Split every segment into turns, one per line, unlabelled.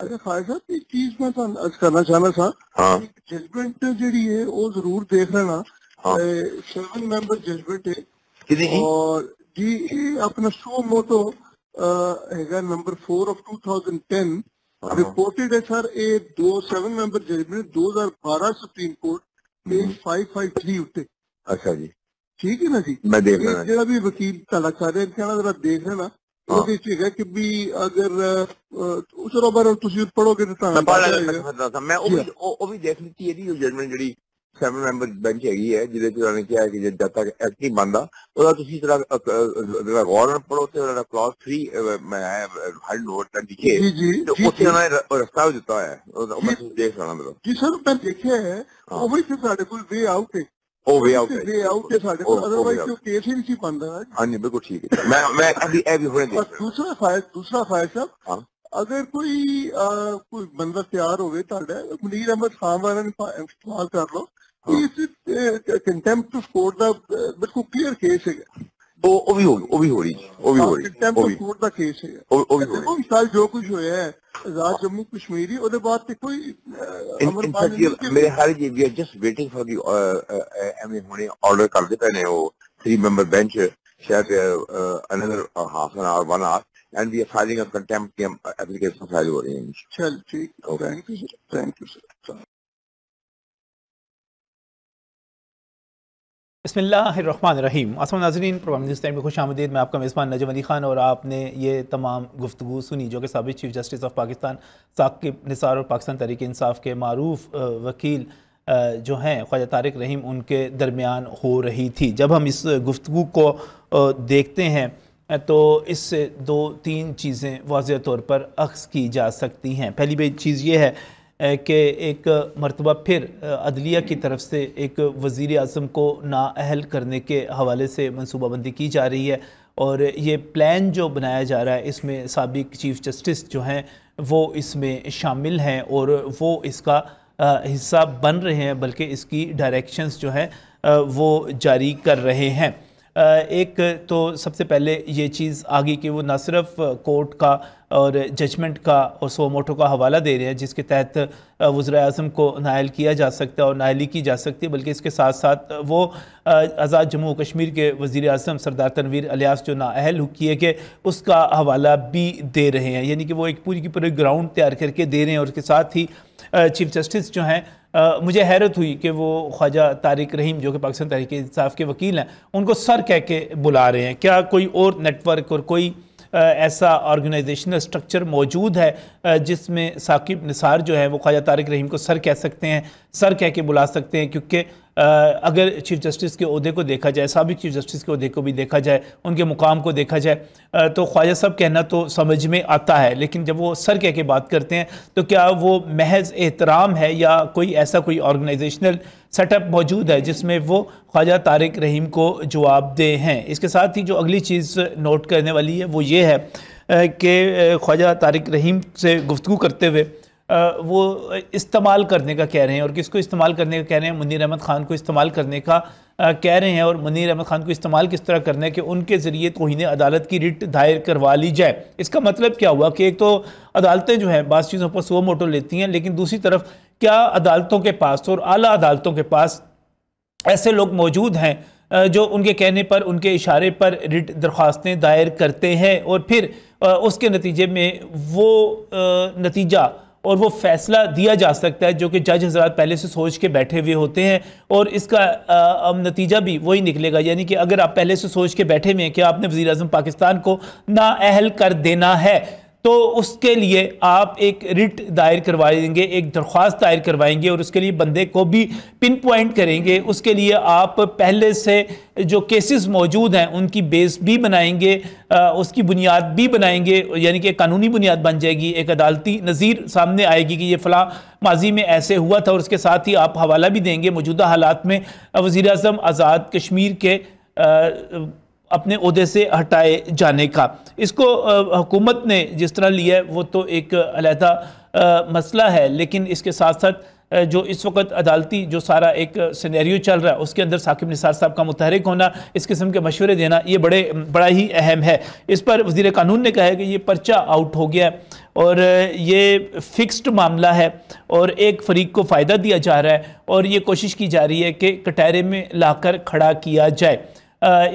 अच्छा खालिद साहब एक चीज मैं ਤੁਹਾਨੂੰ अर्ज करना चाहना था।
हाँ
जजमेंट ਜਿਹੜੀ है वो जरूर देख लेना।
हाँ
7 मेंबर जजमेंट है
कितनी जी?
और जी ये अपना सो मोटो हैगा नंबर 4 ऑफ 2010
हाँ
रिपोर्टेड है सर। ये 7 member judgment 2012 supreme court page 553 उत्ते।
अच्छा जी
ठीक है ना जी।
मैं देख लेना जी।
ਜਿਹੜਾ ਵੀ ਵਕੀਲ ਤੁਹਾਡਾ ਕਰ ਰਿਹਾ ਕਹਿਣਾ ਜਰਾ ਦੇਖ ਲੈਣਾ
हाँ
ਉਹਦੇ ਚ ਹੈਗਾ ਕਿ ਵੀ ਅਗਰ ਚਲੋ ਬਾਰੇ ਤੁਸੀਂ ਪੜੋਗੇ ਤਾਂ
मैं
ਤੁਹਾਨੂੰ
पढ़
ਪਤਾ
लेना
ਹੋਏਗਾ।
मैं समझता था मैं
जी
वो भी देख लीती है जजमेंट जी 7 ਮੈਂਬਰ ਬੈਂਚ ਹੈਗੀ ਹੈ ਜਿਹਦੇ ਚ ਉਹਨਾਂ ਨੇ ਕਿਹਾ ਕਿ ਜਦ ਤੱਕ ਐਕਟ ਨਹੀਂ ਬਣਦਾ ਉਹਦਾ ਤੁਸੀਂ ਜਿਹੜਾ ਗੌਰ ਨਾਲ ਪੜੋ ਤੇ ਉਹਦਾ ਕਲਾਸ 3 ਮੈਂ ਹੈਡ ਨੋਟ ਤਾਂ ਲਿਖੇ
जी जी
ਤੇ
जी
ਉੱਥੇ ਉਹਨਾਂ ਨੇ ਰਸਤਾ ਦਿੱਤਾ ਹੋਇਆ ਹੈ ਉਹ ਮੈਂ ਤੁਸੀਂ ਦੇਖ ਲੈਣਾ ਮੇਰਾ
जी सर मैं देखा है
हाँ
ਉਹ ਵੀ ਤੇ ਸਾਡੇ ਕੋਲ ਵੇ ਆਊਟ ਹੈ।
ਉਹ ਵੇ ਆਊਟ ਹੈ
ਵੇ ਆਊਟ ਹੈ ਸਾਡੇ ਕੋਲ ਅਦਰਵਾਈਜ਼ तो केस ही नहीं सी बनता है।
ਹਾਂਜੀ ਬਿਲकुल ਠੀਕ ਹੈ मैं अभी हुणे
और
देख
दूसरा फायर साहब
हाँ
अगर कोई बंदा तैयार होवे ਤੁਹਾਡਾ ਮੁਨੀਰ ਅਹਿਮਦ ਖਾਨ ਵਾਲਾ ਨੇ ਇਸਤੇਮਾਲ ਕਰ ਲਓ
हाँ
ਇਸ ਕੰਟੈਂਪਟ ਆਫ ਕੋਰਟ ਦਾ ਬਿਲਕੁਲ ਕਲੀਅਰ ਕੇਸ ਹੈ।
ਉਹ ਵੀ ਹੋ ਰਹੀ ਉਹ ਵੀ ਹੋ ਰਹੀ
contempt of court the case ਹੈ।
ਉਹ ਵੀ ਹੋ ਰਹੀ
ਦੇਖੋ ਸਾਲ ਜੋ ਕੁਝ ਹੋਇਆ ਹੈ ਆਜ਼ਾਦ ਜੰਮੂ ਕਸ਼ਮੀਰੀ ਉਹਦੇ ਬਾਅਦ ਤੇ ਕੋਈ
in fact ਮੇਰੇ ਹਾਲ ਜੀ we are just waiting for the ਐਵੇਂ ਹੁਣੇ ਆਰਡਰ ਕਰਦੇ ਪਏ ਨੇ ਉਹ 3 ਮੈਂਬਰ ਬੈਂਚ ਸ਼ਾਇਦ another half an hour 1 hour and we are filing a contempt application file हो रही है।
चल ठीक थैंक यू सर।
बिस्मिल्लाहिर्रहमानिर्रहीम। अस्सलाम नाज़रीन, प्रोग्राम न्यूज़ टाइम में खुश आमदीद। मैं आपका मेज़बान नजम अली ख़ान और आपने ये तमाम गुफ्तगू सुनी जो कि साबिक़ chief justice of Pakistan Saqib Nisar और पाकिस्तान तहरीक इंसाफ के मारूफ वकील जो हैं ख्वाजा तारिक रहीम उनके दरमियान हो रही थी। जब हम इस गुफ्तगू को देखते हैं तो इससे 2-3 चीज़ें वाज़ेह तौर पर अख्ज़ की जा सकती हैं। पहली चीज़ ये है कि एक मरतबा फिर अदलिया की तरफ से एक वज़ीर आज़म को नाअहल करने के हवाले से मनसूबाबंदी की जा रही है और ये प्लान जो बनाया जा रहा है इसमें साबिक़ चीफ़ जस्टिस जो हैं वो इसमें शामिल हैं और वो इसका हिस्सा बन रहे हैं, बल्कि इसकी डायरेक्शंस जो हैं वो जारी कर रहे हैं। एक तो सबसे पहले ये चीज़ आ गई कि वो न सिर्फ कोर्ट का और जजमेंट का और सो मोटो का हवाला दे रहे हैं जिसके तहत वज़ीर आज़म को नाअहल किया जा सकता है और नाअहली की जा सकती है, बल्कि इसके साथ साथ वो आज़ाद जम्मू कश्मीर के वज़ीर आज़म सरदार तनवीर इलियास जो नाअहल किए गए उसका हवाला भी दे रहे हैं। यानी कि वो एक पूरी की पूरी ग्राउंड तैयार करके दे रहे हैं और उसके साथ ही चीफ़ जस्टिस जो हैं मुझे हैरत हुई कि वो ख्वाजा तारिक रहीम जो कि पाकिस्तान तहरीक इंसाफ के वकील हैं उनको सर कह के बुला रहे हैं। क्या कोई और नेटवर्क और कोई ऐसा ऑर्गेनाइजेशनल स्ट्रक्चर मौजूद है जिसमें साकिब निसार जो है वो ख्वाजा तारिक रहीम को सर कह सकते हैं, सर कह के बुला सकते हैं? क्योंकि अगर चीफ़ जस्टिस के ओहदे को देखा जाए, साबिक़ चीफ़ जस्टिस के ओहदे को भी देखा जाए, उनके मुकाम को देखा जाए तो ख्वाजा साहब कहना तो समझ में आता है, लेकिन जब वो सर कह के बात करते हैं तो क्या वो महज एहतराम है या कोई ऐसा कोई ऑर्गेनाइजेशनल सेटअप मौजूद है जिसमें वो ख्वाजा तारिक रहीम को जवाबदेह हैं? इसके साथ ही जो अगली चीज़ नोट करने वाली है वो ये है कि ख्वाजा तारिक रहीम से गुफ्तगू करते हुए वो इस्तेमाल करने का कह रहे हैं। और किसको इस्तेमाल करने का कह रहे हैं? मुनीर अहमद ख़ान को इस्तेमाल करने का कह रहे हैं। और मुनीर अहमद ख़ान को इस्तेमाल किस तरह करना है कि उनके ज़रिए तौहीन अदालत की रिट दायर करवा ली जाए। इसका मतलब क्या हुआ कि एक तो अदालतें जो हैं बाज़ चीज़ों पर सो मोटो लेती हैं, लेकिन दूसरी तरफ क्या अदालतों के पास और आला अदालतों के पास ऐसे लोग मौजूद हैं जो उनके कहने पर, उनके इशारे पर रिट दरख्वास्तें दायर करते हैं और फिर उसके नतीजे में वो नतीजा और वो फैसला दिया जा सकता है जो कि जज हज़रात पहले से सोच के बैठे हुए होते हैं और इसका नतीजा भी वही निकलेगा। यानी कि अगर आप पहले से सोच के बैठे हुए हैं कि आपने वज़ीर आज़म पाकिस्तान को नाअहल कर देना है तो उसके लिए आप एक रिट दायर करवाएंगे, एक दरख्वास्त दायर करवाएंगे और उसके लिए बंदे को भी पिन पॉइंट करेंगे। उसके लिए आप पहले से जो केसेस मौजूद हैं उनकी बेस भी बनाएंगे, उसकी बुनियाद भी बनाएंगे, यानी कि कानूनी बुनियाद बन जाएगी, एक अदालती नज़ीर सामने आएगी कि ये फ़लाँ माजी में ऐसे हुआ था। और उसके साथ ही आप हवाला भी देंगे मौजूदा हालात में वज़ीर आज़म आज़ाद कश्मीर के अपने ओहदे से हटाए जाने का। इसको हुकूमत ने जिस तरह लिया है वो तो एक अलहदा मसला है, लेकिन इसके साथ साथ जो इस वक्त अदालती जो सारा एक सिनेरियो चल रहा है उसके अंदर साकिब निसार साहब का मुतहरिक होना, इस किस्म के मशवरे देना, ये बड़ा ही अहम है। इस पर वज़ीर कानून ने कहा है कि ये पर्चा आउट हो गया और ये फिक्स्ड मामला है और एक फरीक को फ़ायदा दिया जा रहा है और ये कोशिश की जा रही है कि कटहरे में लाकर खड़ा किया जाए।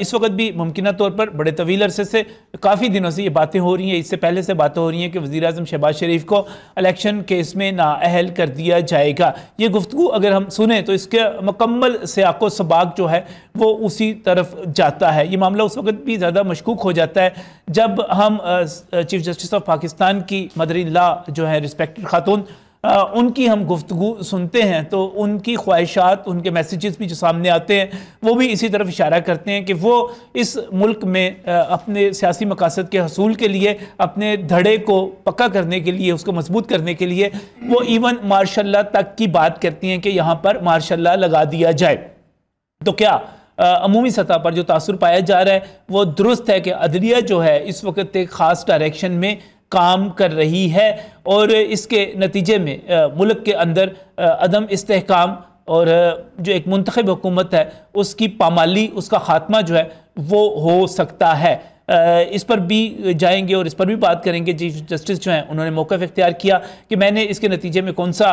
इस वक्त भी मुमकिना तौर पर बड़े तवील अरसे से काफ़ी दिनों से ये बातें हो रही हैं, इससे पहले से बातें हो रही हैं कि वज़ीर-ए-आज़म शहबाज शरीफ को इलेक्शन केस में नाअहल कर दिया जाएगा। ये गुफ्तगू अगर हम सुने तो इसके मुकम्मल सियाक़ो सबाक जो है वो उसी तरफ जाता है। ये मामला उस वक्त भी ज़्यादा मशकूक हो जाता है जब हम चीफ जस्टिस ऑफ पाकिस्तान की मदर इन लॉ जो है रिस्पेक्टेड खातून, उनकी हम गुफ्तगू सुनते हैं तो उनकी ख्वाहिशात, उनके मैसेजेस भी जो सामने आते हैं वो भी इसी तरफ इशारा करते हैं कि वो इस मुल्क में अपने सियासी मकासद के हसूल के लिए, अपने धड़े को पक्का करने के लिए, उसको मजबूत करने के लिए वो इवन मार्शल लॉ तक की बात करती हैं कि यहाँ पर मार्शल लॉ लगा दिया जाए। तो क्या अमूमी सतह पर जो तासुर पाया जा रहा है वो दुरुस्त है कि अदलिया जो है इस वक्त एक ख़ास डायरेक्शन में काम कर रही है और इसके नतीजे में मुल्क के अंदर अदम इस्तेहकाम और जो एक मुंतखब हुकूमत है उसकी पामाली, उसका ख़ात्मा जो है वो हो सकता है। इस पर भी जाएंगे और इस पर भी बात करेंगे। चीफ जस्टिस जो हैं उन्होंने मौक़िफ़ इख्तियार किया कि मैंने इसके नतीजे में कौन सा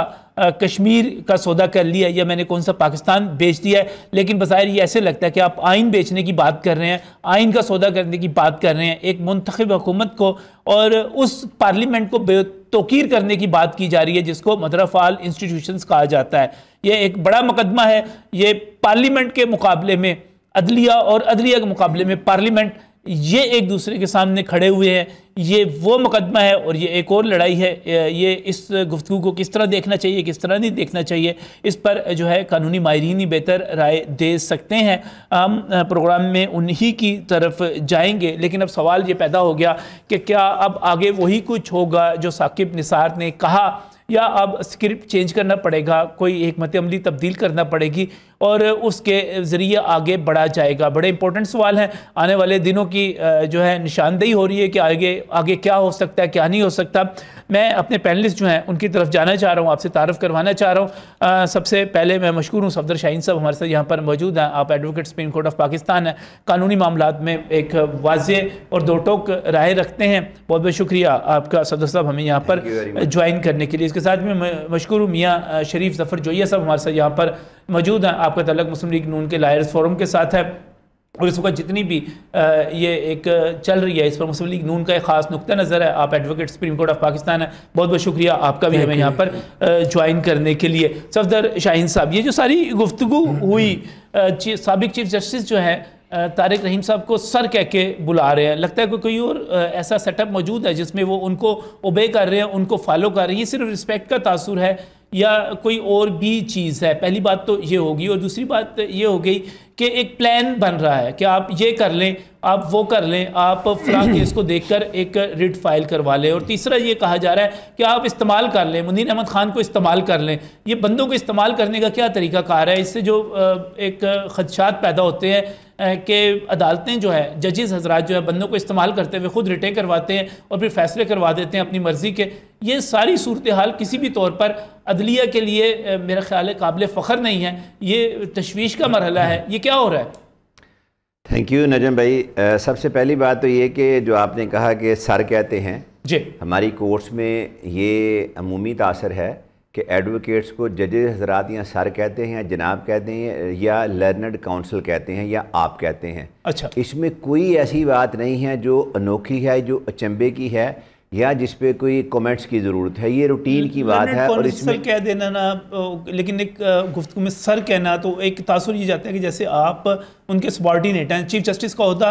कश्मीर का सौदा कर लिया या मैंने कौन सा पाकिस्तान बेच दिया है, लेकिन बज़ाहिर ये ऐसे लगता है कि आप आइन बेचने की बात कर रहे हैं, आइन का सौदा करने की बात कर रहे हैं, एक मुंतखब हुकूमत को और उस पार्लियामेंट को बेतौकीर करने की बात की जा रही है जिसको मदरफ़ाल इंस्टीट्यूशंस कहा जाता है। ये एक बड़ा मुकदमा है। ये पार्लियामेंट के मुकाबले में अदलिया और अदलिया के मुकाबले में पार्लियामेंट, ये एक दूसरे के सामने खड़े हुए हैं। ये वो मुकदमा है और ये एक और लड़ाई है। ये इस गुफ्तगू को किस तरह देखना चाहिए, किस तरह नहीं देखना चाहिए, इस पर जो है कानूनी माहिरीन ही बेहतर राय दे सकते हैं। हम प्रोग्राम में उन्हीं की तरफ जाएंगे, लेकिन अब सवाल ये पैदा हो गया कि क्या अब आगे वही कुछ होगा जो साकिब निसार ने कहा या अब स्क्रिप्ट चेंज करना पड़ेगा, कोई हिकमत अमली तब्दील करना पड़ेगी और उसके ज़रिए आगे बढ़ा जाएगा। बड़े इंपॉर्टेंट सवाल हैं। आने वाले दिनों की जो है निशानदेही हो रही है कि आगे क्या हो सकता है, क्या नहीं हो सकता। मैं अपने पैनलिस्ट जो हैं उनकी तरफ जाना चाह रहा हूँ, आपसे तारुफ करवाना चाह रहा हूँ। सबसे पहले मैं मशकूर हूँ सफदर शाहीन साहब हमारे साथ यहाँ पर मौजूद हैं। आप advocate supreme court of Pakistan हैं, कानूनी मामलात में एक वाज़ेह और दो टोक राय रखते हैं। बहुत बहुत शुक्रिया आपका सदर साहब हमें यहाँ पर ज्वाइन करने के लिए। इसके साथ में मशकूर हूँ मियाँ शरीफ ज़फ़र जोइया साहब हमारे साथ यहाँ पर मौजूद हैं। आपका तल्लुक़ मुस्लिम लीग नून के लायर्स फोरम के साथ है और इस वक्त जितनी भी ये एक चल रही है इस पर मुस्लिम लीग नून का एक ख़ास नुक्ता नज़र है। आप advocate supreme court of Pakistan है, बहुत बहुत शुक्रिया आपका भी हमें यहाँ पर ज्वाइन करने के लिए। सफदर शाहीन साहब, ये जो सारी गुफ्तगू हुई, साबिक चीफ जस्टिस जो है तारिक रहीम साहब को सर कह के बुला रहे हैं, लगता है कि कोई और ऐसा सेटअप मौजूद है जिसमें वो उनको ओबे कर रहे हैं, उनको फॉलो कर रहे हैं। ये सिर्फ रिस्पेक्ट का तासुर है या कोई और भी चीज़ है? पहली बात तो ये होगी और दूसरी बात ये हो गई कि एक प्लान बन रहा है कि आप ये कर लें, आप वो कर लें, आप फलां केस को देखकर एक रिट फाइल करवा लें। और तीसरा ये कहा जा रहा है कि आप इस्तेमाल कर लें, मुनीर अहमद खान को इस्तेमाल कर लें। ये बंदों को इस्तेमाल करने का क्या तरीका कार है? इससे जो एक खदशात पैदा होते हैं कि अदालतें जो है, जजेस हजरात जो है बंदों को इस्तेमाल करते हुए खुद रिटें करवाते हैं और फिर फैसले करवा देते हैं अपनी मर्ज़ी के। ये सारी सूरत हाल किसी भी तौर पर अदलिया के लिए मेरा ख्याल है काबिल फ़ख्र नहीं है, ये तशवीश का मरहला है। ये क्या हो रहा है?
थैंक यू नजम भाई। सबसे पहली बात तो ये कि जो आपने कहा कि सर कहते हैं
जी,
हमारी कोर्ट्स में ये अमूमी तासर है कि एडवोकेट्स को जजेस हजरात या सर कहते हैं, जनाब कहते हैं, या लर्नड काउंसिल कहते हैं, या आप कहते हैं।
अच्छा,
इसमें कोई ऐसी बात नहीं है जो अनोखी है, जो अचंभे की है या जिस पे कोई कमेंट्स की ज़रूरत है। ये रूटीन की बात है। और इसमें
कह देना ना, लेकिन एक गुफ्तगू में सर कहना तो एक तासुर ये जाता है कि जैसे आप उनके सबॉर्डिनेट हैं। चीफ जस्टिस का ओहदा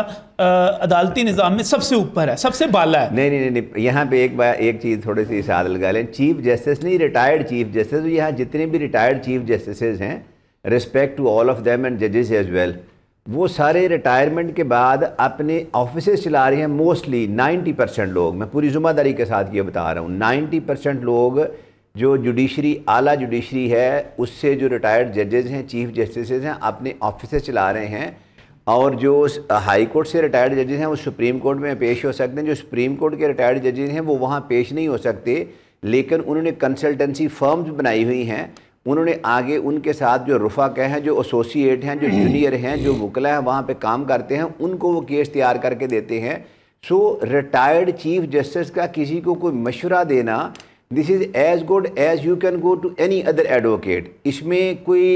अदालती निज़ाम में सबसे ऊपर है, सबसे बाला है।
नहीं, यहाँ पे एक चीज़ थोड़ी सी इशारा लगा लें। चीफ जस्टिस नहीं, रिटायर्ड चीफ जस्टिस। यहाँ जितने भी रिटायर्ड चीफ जस्टिस हैं, respect to all of them and जजेस एज वेल, वो सारे रिटायरमेंट के बाद अपने ऑफिसेज चला रहे हैं। मोस्टली 90% लोग, मैं पूरी ज़िम्मेदारी के साथ ये बता रहा हूँ, 90% लोग जो जुडिशरी, आला जुडिशरी है, उससे जो रिटायर्ड जजेस हैं, चीफ जस्टिस हैं, अपने ऑफिसेज चला रहे हैं। और जो हाई कोर्ट से रिटायर्ड जजेस हैं वो सुप्रीम कोर्ट में पेश हो सकते हैं। जो सुप्रीम कोर्ट के रिटायर्ड जजेस हैं वो वहाँ पेश नहीं हो सकते, लेकिन उन्होंने कंसल्टेंसी फर्म्स बनाई हुई हैं, उन्होंने आगे उनके साथ जो रुफ़ाक़ा हैं, जो एसोसिएट हैं, जो जूनियर हैं, जो वकला हैं वहाँ पे काम करते हैं, उनको वो केस तैयार करके देते हैं। सो रिटायर्ड चीफ जस्टिस का किसी को कोई मशवरा देना, this is as good as you can go to any other advocate. इसमें कोई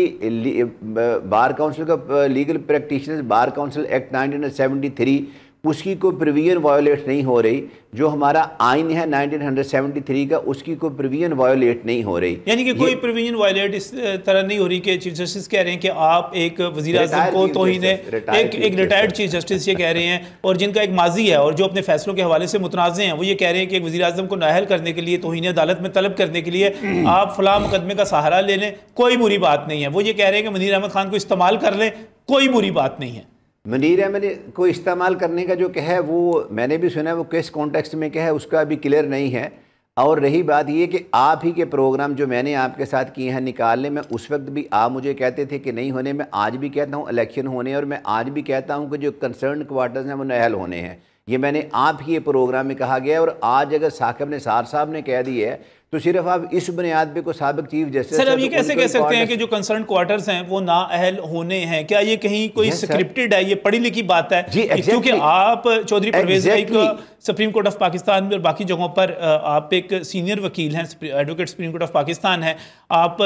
बार काउंसिल का legal practitioners bar council act 1973 उसकी कोई प्रोविजन वायोलेट नहीं हो रही। जो हमारा आइन है 1973 का, उसकी कोई प्रोविजन वायोलेट नहीं हो रही।
यानी कि कोई प्रोविजन वायोलेट इस तरह नहीं हो रही कि चीफ जस्टिस कह रहे हैं कि आप एक वज़ीर आज़म को तौहीन है, एक रिटायर्ड चीफ जस्टिस ये कह रहे हैं और जिनका एक माजी है और जो अपने फैसलों के हवाले से मुतनाज़े हैं, वो ये कह रहे हैं कि एक वज़ीर आज़म को नाअहल करने के लिए, तौहीन अदालत में तलब करने के लिए आप फलां मुकदमे का सहारा ले लें, कोई बुरी बात नहीं है। वो ये कह रहे हैं कि मुनीर अहमद खान को इस्तेमाल कर लें, कोई बुरी बात नहीं है।
मुनीर अहमद को इस्तेमाल करने का जो कहा है वो मैंने भी सुना है, वो किस कॉन्टेक्स्ट में कहा है उसका अभी क्लियर नहीं है। और रही बात ये कि आप ही के प्रोग्राम जो मैंने आपके साथ किए हैं निकालने में, उस वक्त भी आप मुझे कहते थे कि नहीं होने, मैं आज भी कहता हूँ इलेक्शन होने, और मैं आज भी कहता हूँ कि जो कंसर्न क्वार्टर्स हैं वो नाअहल होने हैं। ये मैंने आप ही ये प्रोग्राम में कहा गया है। और आज अगर साकिब निसार साहब ने कह दी है तो सिर्फ आप इस बुनियाद पे को साबिक चीफ जस्टिस
सर, अब ये कैसे कह सकते हैं कि जो कंसर्न क्वार्टर्स हैं वो नाअहल होने हैं? क्या ये कहीं कोई स्क्रिप्टेड है? ये पढ़ी लिखी बात है? क्योंकि आप चौधरी परवेज भाई का सुप्रीम कोर्ट ऑफ पाकिस्तान में और बाकी जगहों पर आप एक सीनियर वकील हैं, advocate supreme court of Pakistan है, आप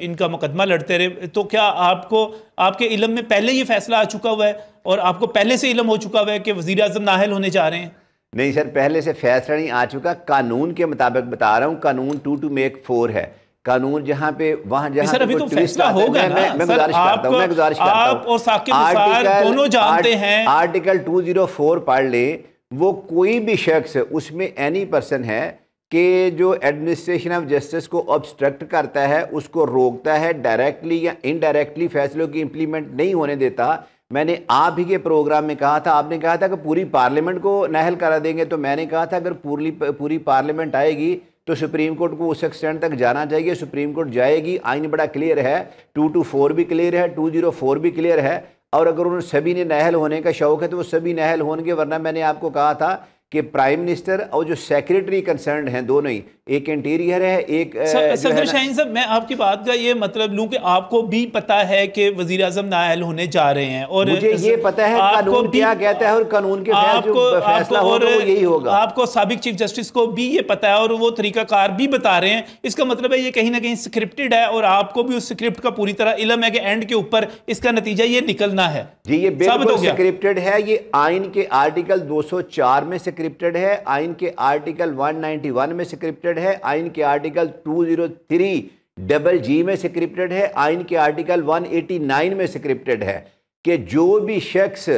इनका मुकदमा लड़ते रहे, तो क्या आपको आपके इल्म में पहले ये फैसला आ चुका हुआ है और आपको पहले से इल्म हो चुका हुआ है कि वज़ीर आज़म नाअहल होने जा रहे हैं?
नहीं सर, पहले से फैसला नहीं आ चुका, कानून के मुताबिक बता रहा हूँ। कानून 2 to make 4 है। कानून जहाँ पे वहाँ जहाँ
सर अभी तो फैसला होगा ना।
मैं गुजारिश करता हूँ, मैं गुजारिश करता हूँ,
आप और साकिब निसार दोनों जानते हैं।
आर्टिकल 204 पढ़ लें, वो कोई भी शख्स उसमें एनी पर्सन है कि जो एडमिनिस्ट्रेशन ऑफ जस्टिस को ऑब्स्ट्रक्ट करता है, उसको रोकता है, डायरेक्टली या इनडायरेक्टली फैसलों की इम्प्लीमेंट नहीं होने देता। मैंने आप ही के प्रोग्राम में कहा था, आपने कहा था कि पूरी पार्लियामेंट को नाअहल करा देंगे, तो मैंने कहा था अगर पूरी पार्लियामेंट आएगी तो सुप्रीम कोर्ट को उस एक्सटेंड तक जाना चाहिए। सुप्रीम कोर्ट जाएगी, आइन बड़ा क्लियर है, 224 भी क्लियर है, 204 भी क्लियर है। और अगर उन्होंने सभी ने नाअहल होने का शौक है तो वो सभी नाअहल होंगे। वरना मैंने आपको कहा था कि प्राइम मिनिस्टर और जो सेक्रेटरी कंसर्न हैं दोनों ही, एक इंटीरियर है, एक
सदर शाहीन साहब, मैं आपकी बात का ये मतलब लूं कि आपको भी पता है कि वज़ीर आज़म नाअहल होने जा रहे हैं और
मुझे ये पता है कानून क्या कहता है और कानून के फैसला होगा वो यही होगा।
आपको साबिक चीफ जस्टिस को भी ये पता है और वो तरीकाकार भी बता रहे हैं। इसका मतलब है ये कहीं ना कहीं स्क्रिप्टेड है और आपको भी उस स्क्रिप्ट का पूरी तरह इल्म है कि एंड के ऊपर इसका नतीजा ये निकलना है।
जी, ये बिल्कुल स्क्रिप्टेड है। ये आइन के आर्टिकल 204 में स्क्रिप्टेड है, आइन के आर्टिकल 191 में स्क्रिप्टेड है, आइन के आर्टिकल 203(G) में स्क्रिप्टेड है, आइन के आर्टिकल 189 में स्क्रिप्टेड है कि जो भी शख्स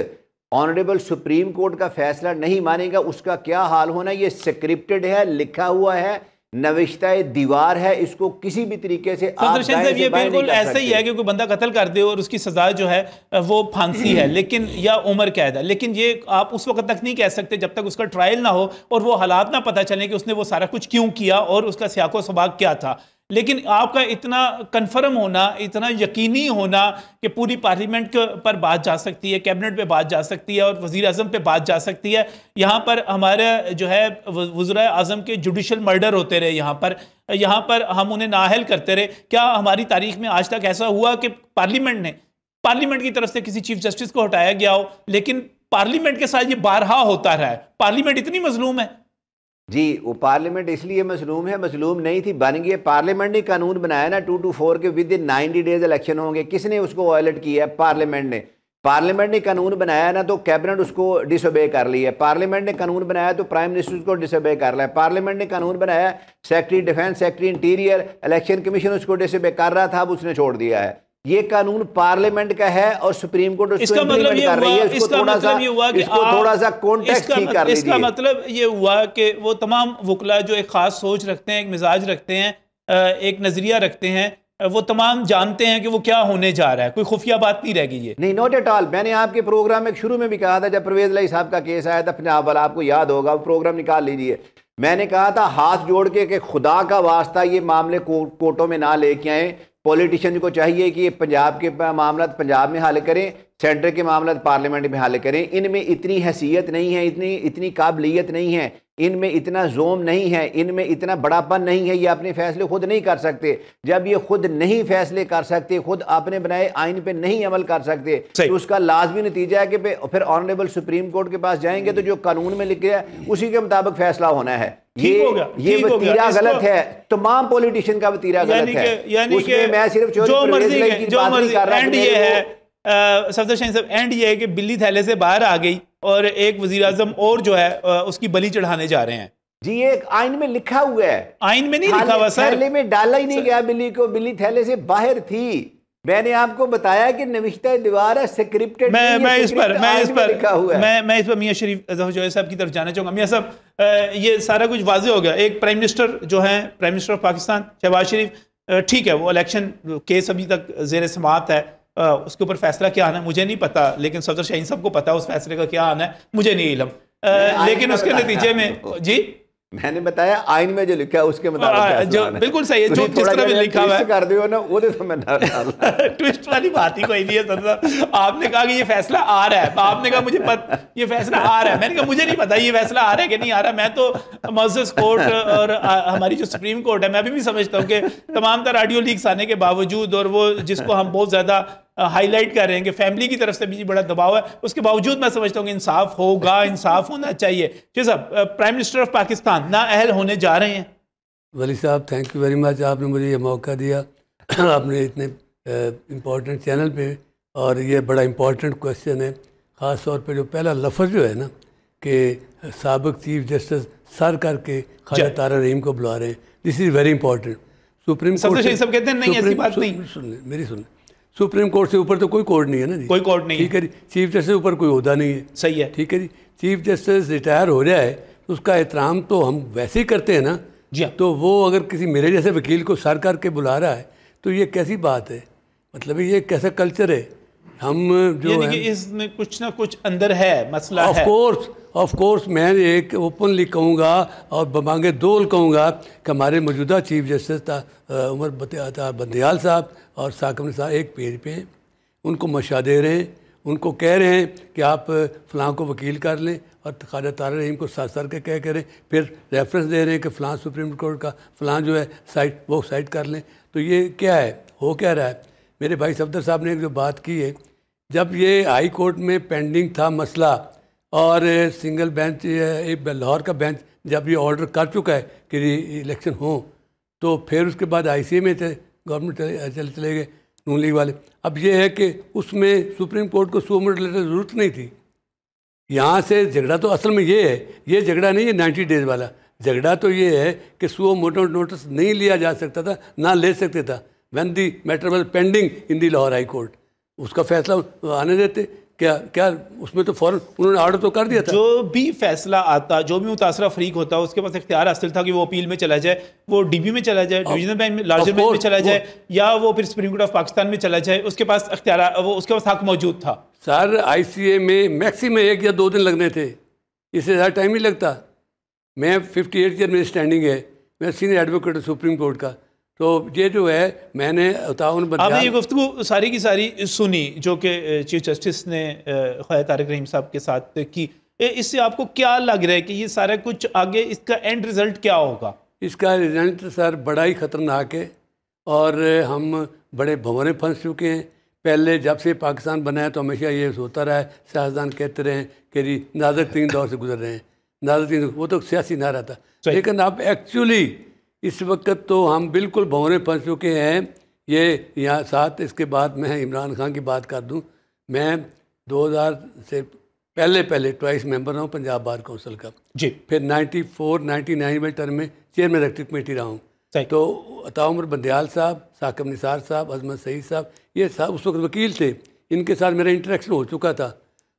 ऑनरेबल सुप्रीम कोर्ट का फैसला नहीं मानेगा उसका क्या हाल होना। ये स्क्रिप्टेड है, लिखा हुआ है, नविश्ता दीवार है, इसको किसी भी तरीके से
ये बिल्कुल ऐसा ही है कि कोई बंदा कत्ल कर दे और उसकी सजा जो है वो फांसी है, लेकिन या उम्र कैद है। लेकिन ये आप उस वक्त तक नहीं कह सकते जब तक उसका ट्रायल ना हो और वो हालात ना पता चले कि उसने वो सारा कुछ क्यों किया और उसका सियाको सबाक क्या था। लेकिन आपका इतना कन्फर्म होना, इतना यकीनी होना कि पूरी पार्लियामेंट पर बात जा सकती है, कैबिनेट पे बात जा सकती है और वज़ीर आज़म पे बात जा सकती है। यहाँ पर हमारे जो है वज़ीर आज़म के जुडिशल मर्डर होते रहे, यहाँ पर हम उन्हें नाअहल करते रहे। क्या हमारी तारीख में आज तक ऐसा हुआ कि पार्लियामेंट की तरफ से किसी चीफ जस्टिस को हटाया गया हो? लेकिन पार्लियामेंट के साथ ये बारहा होता रहा है। पार्लियामेंट इतनी मजलूम है।
जी, वो पार्लियामेंट इसलिए मजलूम है, मजलूम नहीं थी, बन गई। पार्लियामेंट ने कानून बनाया ना 224 के विद इन 90 डेज इलेक्शन होंगे। किसने उसको वायलेट किया है? पार्लियामेंट ने कानून बनाया ना तो कैबिनेट उसको डिसोबे कर लिया है। पार्लियामेंट ने कानून बनाया तो प्राइम मिनिस्टर उसको डिसोबे कर लिया है। पार्लियामेंट ने कानून बनाया, secretary defence, secretary interior, election commission उसको डिसोबे कर रहा था, अब उसने छोड़ दिया है। ये कानून पार्लियामेंट का है और सुप्रीम कोर्ट उसको इम्प्लीमेंट कर रही है। इसको थोड़ा सा कॉन्टेक्स्ट ठीक कर लीजिए।
इसका मतलब ये हुआ कि वो तमाम वकला जो एक खास सोच रखते हैं, एक मिजाज रखते हैं, एक नजरिया रखते हैं, वो तमाम जानते हैं कि वो क्या होने जा रहा है। कोई खुफिया बात नहीं रह गई है।
नहीं, नॉट एट ऑल। मैंने आपके प्रोग्राम में शुरू में भी कहा था, जब परवेज लाई साहब का केस आया था पंजाब वाला, आपको याद होगा, वो प्रोग्राम निकाल लीजिए। मैंने कहा था हाथ जोड़ के कि खुदा का वास्ता ये मामले कोर्टों में ना लेके आए। पॉलिटिशियन को चाहिए कि पंजाब के मामला पंजाब में हल करें, सेंटर के मामला पार्लियामेंट में हल करें। इनमें इतनी हैसियत नहीं है, इतनी काबिलियत नहीं है, इनमें इतना जोम नहीं है, इनमें इतना बड़ापन नहीं है, ये अपने फैसले खुद नहीं कर सकते। जब ये खुद नहीं फैसले कर सकते, खुद अपने बनाए आइन पे नहीं अमल कर सकते, तो उसका लाजमी नतीजा है कि फिर ऑनरेबल सुप्रीम कोर्ट के पास जाएंगे तो जो कानून में लिखे है उसी के मुताबिक फैसला होना है। ये वतीरा गलत है, तमाम पॉलिटिशियन का वतीरा गलत है। उसमें मैं सिर्फ
जो मर्जी है सफदर शाहीन साहब, एंड ये है कि बिल्ली थैले से बाहर आ गई और एक वजीर आजम और जो है उसकी बलि चढ़ाने जा रहे हैं।
जी ये आइन में लिखा हुआ है,
आइन में नहीं लिखा हुआ सर,
थैले में डाला ही नहीं गया बिल्ली को, बिल्ली थैले से बाहर थी। मैंने आपको बताया कि नविश्ता दीवार है, स्क्रिप्टेड।
मैं इस पर मियां शरीफ जो साहब की तरफ जाना चाहूंगा। मियां साहब, ये सारा कुछ वाज़ेह हो गया। एक प्राइम मिनिस्टर जो है, prime minister of Pakistan Shehbaz Sharif, ठीक है, वो इलेक्शन केस अभी तक जेर समाअत है, उसके ऊपर फैसला क्या आना है मुझे नहीं पता, लेकिन सफदर शाहीन साहब को पता है उस फैसले का क्या आना है, मुझे नहीं इल्म। लेकिन उसके नतीजे में जी
मैंने बताया आइन में जो लिखा है उसके मुताबिक
जो बिल्कुल सही है, जो जिस तरह में लिखा हुआ है
कर दियो ना वो तो मैं
ट्विस्ट वाली बात ही कोई नहीं है सर। आपने कहा कि ये फैसला आ रहा है, आपने कहा मुझे ये फैसला आ रहा है, मैंने कहा मुझे नहीं पता ये फैसला आ रहा है कि नहीं आ रहा। मैं तो मौजूद कोर्ट और हमारी जो सुप्रीम कोर्ट है, मैं अभी भी समझता हूँ कि तमाम तरह ऑडियो लीक्स आने के बावजूद, और वो जिसको हम बहुत ज़्यादा हाईलाइट कर रहे हैं कि फैमिली की तरफ से भी बड़ा दबाव है, उसके बावजूद मैं समझता हूँ कि इंसाफ होगा, इंसाफ होना चाहिए। जी साहब, प्राइम मिनिस्टर ऑफ पाकिस्तान नाअहल होने जा रहे हैं।
वली साहब, थैंक यू वेरी मच, आपने मुझे ये मौका दिया आपने इतने इम्पोर्टेंट चैनल पे, और ये बड़ा इम्पोर्टेंट क्वेश्चन है। ख़ास तौर पे जो पहला लफ्ज़ जो है ना कि साबिक़ चीफ जस्टिस सर करके ख्वाजा तारा रहीम को बुला रहे हैं, this is very important. Supreme court
सब कहते हैं नहीं, ऐसी बात नहीं।
सुन सुप्रीम कोर्ट से ऊपर तो कोई कोर्ट नहीं है ना जी,
कोई कोर्ट नहीं,
ठीक है जी। चीफ जस्टिस से ऊपर कोई ओहदा नहीं है,
सही है,
ठीक है जी। चीफ जस्टिस रिटायर हो जाए तो उसका एहतराम तो हम वैसे ही करते हैं ना
जी।
तो वो अगर किसी मेरे जैसे वकील को सर करके बुला रहा है तो ये कैसी बात है, मतलब ये कैसा कल्चर है। हम जो है
इसमें कुछ ना कुछ अंदर है, मसला है।
ऑफ कोर्स मैं एक ओपनली कहूँगा और बमांगे दोल कहूँगा कि हमारे मौजूदा चीफ जस्टिस उमर बंदयाल साहब और साकिब निसार एक पेज पे हैं, उनको मशा दे रहे हैं, उनको कह रहे हैं कि आप फ़लाँ को वकील कर लें, और ख्वाजा तारा रहीम को सर के कह करें, फिर रेफरेंस दे रहे हैं कि फ़लाँ सुप्रीम कोर्ट का फ़लाँ जो है साइट वो साइट कर लें। तो ये क्या है, हो क्या रहा है। मेरे भाई सफदर साहब ने एक जो बात की है, जब ये हाई कोर्ट में पेंडिंग था मसला और सिंगल बेंच एक लाहौर का बेंच जब ये ऑर्डर कर चुका है कि इलेक्शन हो, तो फिर उसके बाद ICA में गवर्नमेंट चले गए नून लीग वाले। अब ये है कि उसमें सुप्रीम कोर्ट को सो मोटो लेटर ज़रूरत नहीं थी। यहाँ से झगड़ा तो असल में ये है, ये झगड़ा नहीं है 90 डेज़ वाला झगड़ा, तो ये है कि सो मोटो नोटिस नहीं लिया जा सकता था, ना ले सकते था। When the matter was pending in the Lahore high court, उसका फैसला आने देते क्या उसमें तो फौरन उन्होंने ऑर्डर तो कर दिया था।
जो भी फैसला आता, जो भी मुतासरा फरीक होता, उसके पास इख्तियार हासिल था कि वो अपील में चला जाए, वो DB में चला जाए, डिवीजनल बेंच में, लार्जर बेंच में चला जाए, या वो फिर सुप्रीम कोर्ट ऑफ पाकिस्तान में चला जाए, उसके पास इख्तियार, वो उसके पास हक मौजूद था।
सर ICA में मैक्सिमम 1 या 2 दिन लगने थे, इससे ज़्यादा टाइम नहीं लगता। मैं 58 ईयर में स्टैंडिंग है, मैं सीनियर एडवोकेट सुप्रीम कोर्ट का, तो ये जो है मैंने
आपने ये गुफ्तगू सारी की सारी सुनी जो कि चीफ जस्टिस ने ख्वाजा तारिक रहीम साहब के साथ की, इससे आपको क्या लग रहा है कि ये सारा कुछ आगे इसका एंड रिज़ल्ट क्या होगा?
इसका रिजल्ट सर बड़ा ही ख़तरनाक है, और हम बड़े भंवरे फंस चुके हैं। पहले जब से पाकिस्तान बना है तो हमेशा ये होता रहा है, सियासतदान कहते रहे कि जी नाज़ुक तरीन दौर से गुजर रहे हैं, नाज़ुक तरीन, वो तो सियासी ना रहता, लेकिन अब एक्चुअली इस वक्त तो हम बिल्कुल भंवरे फंस चुके हैं। ये यहाँ साथ इसके बाद मैं इमरान खान की बात कर दूँ, मैं 2000 से पहले ट्वाइस मेंबर रहा हूँ पंजाब बार काउंसिल का
जी,
फिर 94-99 में टर्म में चेयरमैन इलेक्ट्रिक कमेटी रहा हूँ। तो अता उमर बंदयाल साहब, साकिब निसार साहब, अजमत सईद साहब, ये साहब उस वक्त वकील थे, इनके साथ मेरा इंटरेक्शन हो चुका था।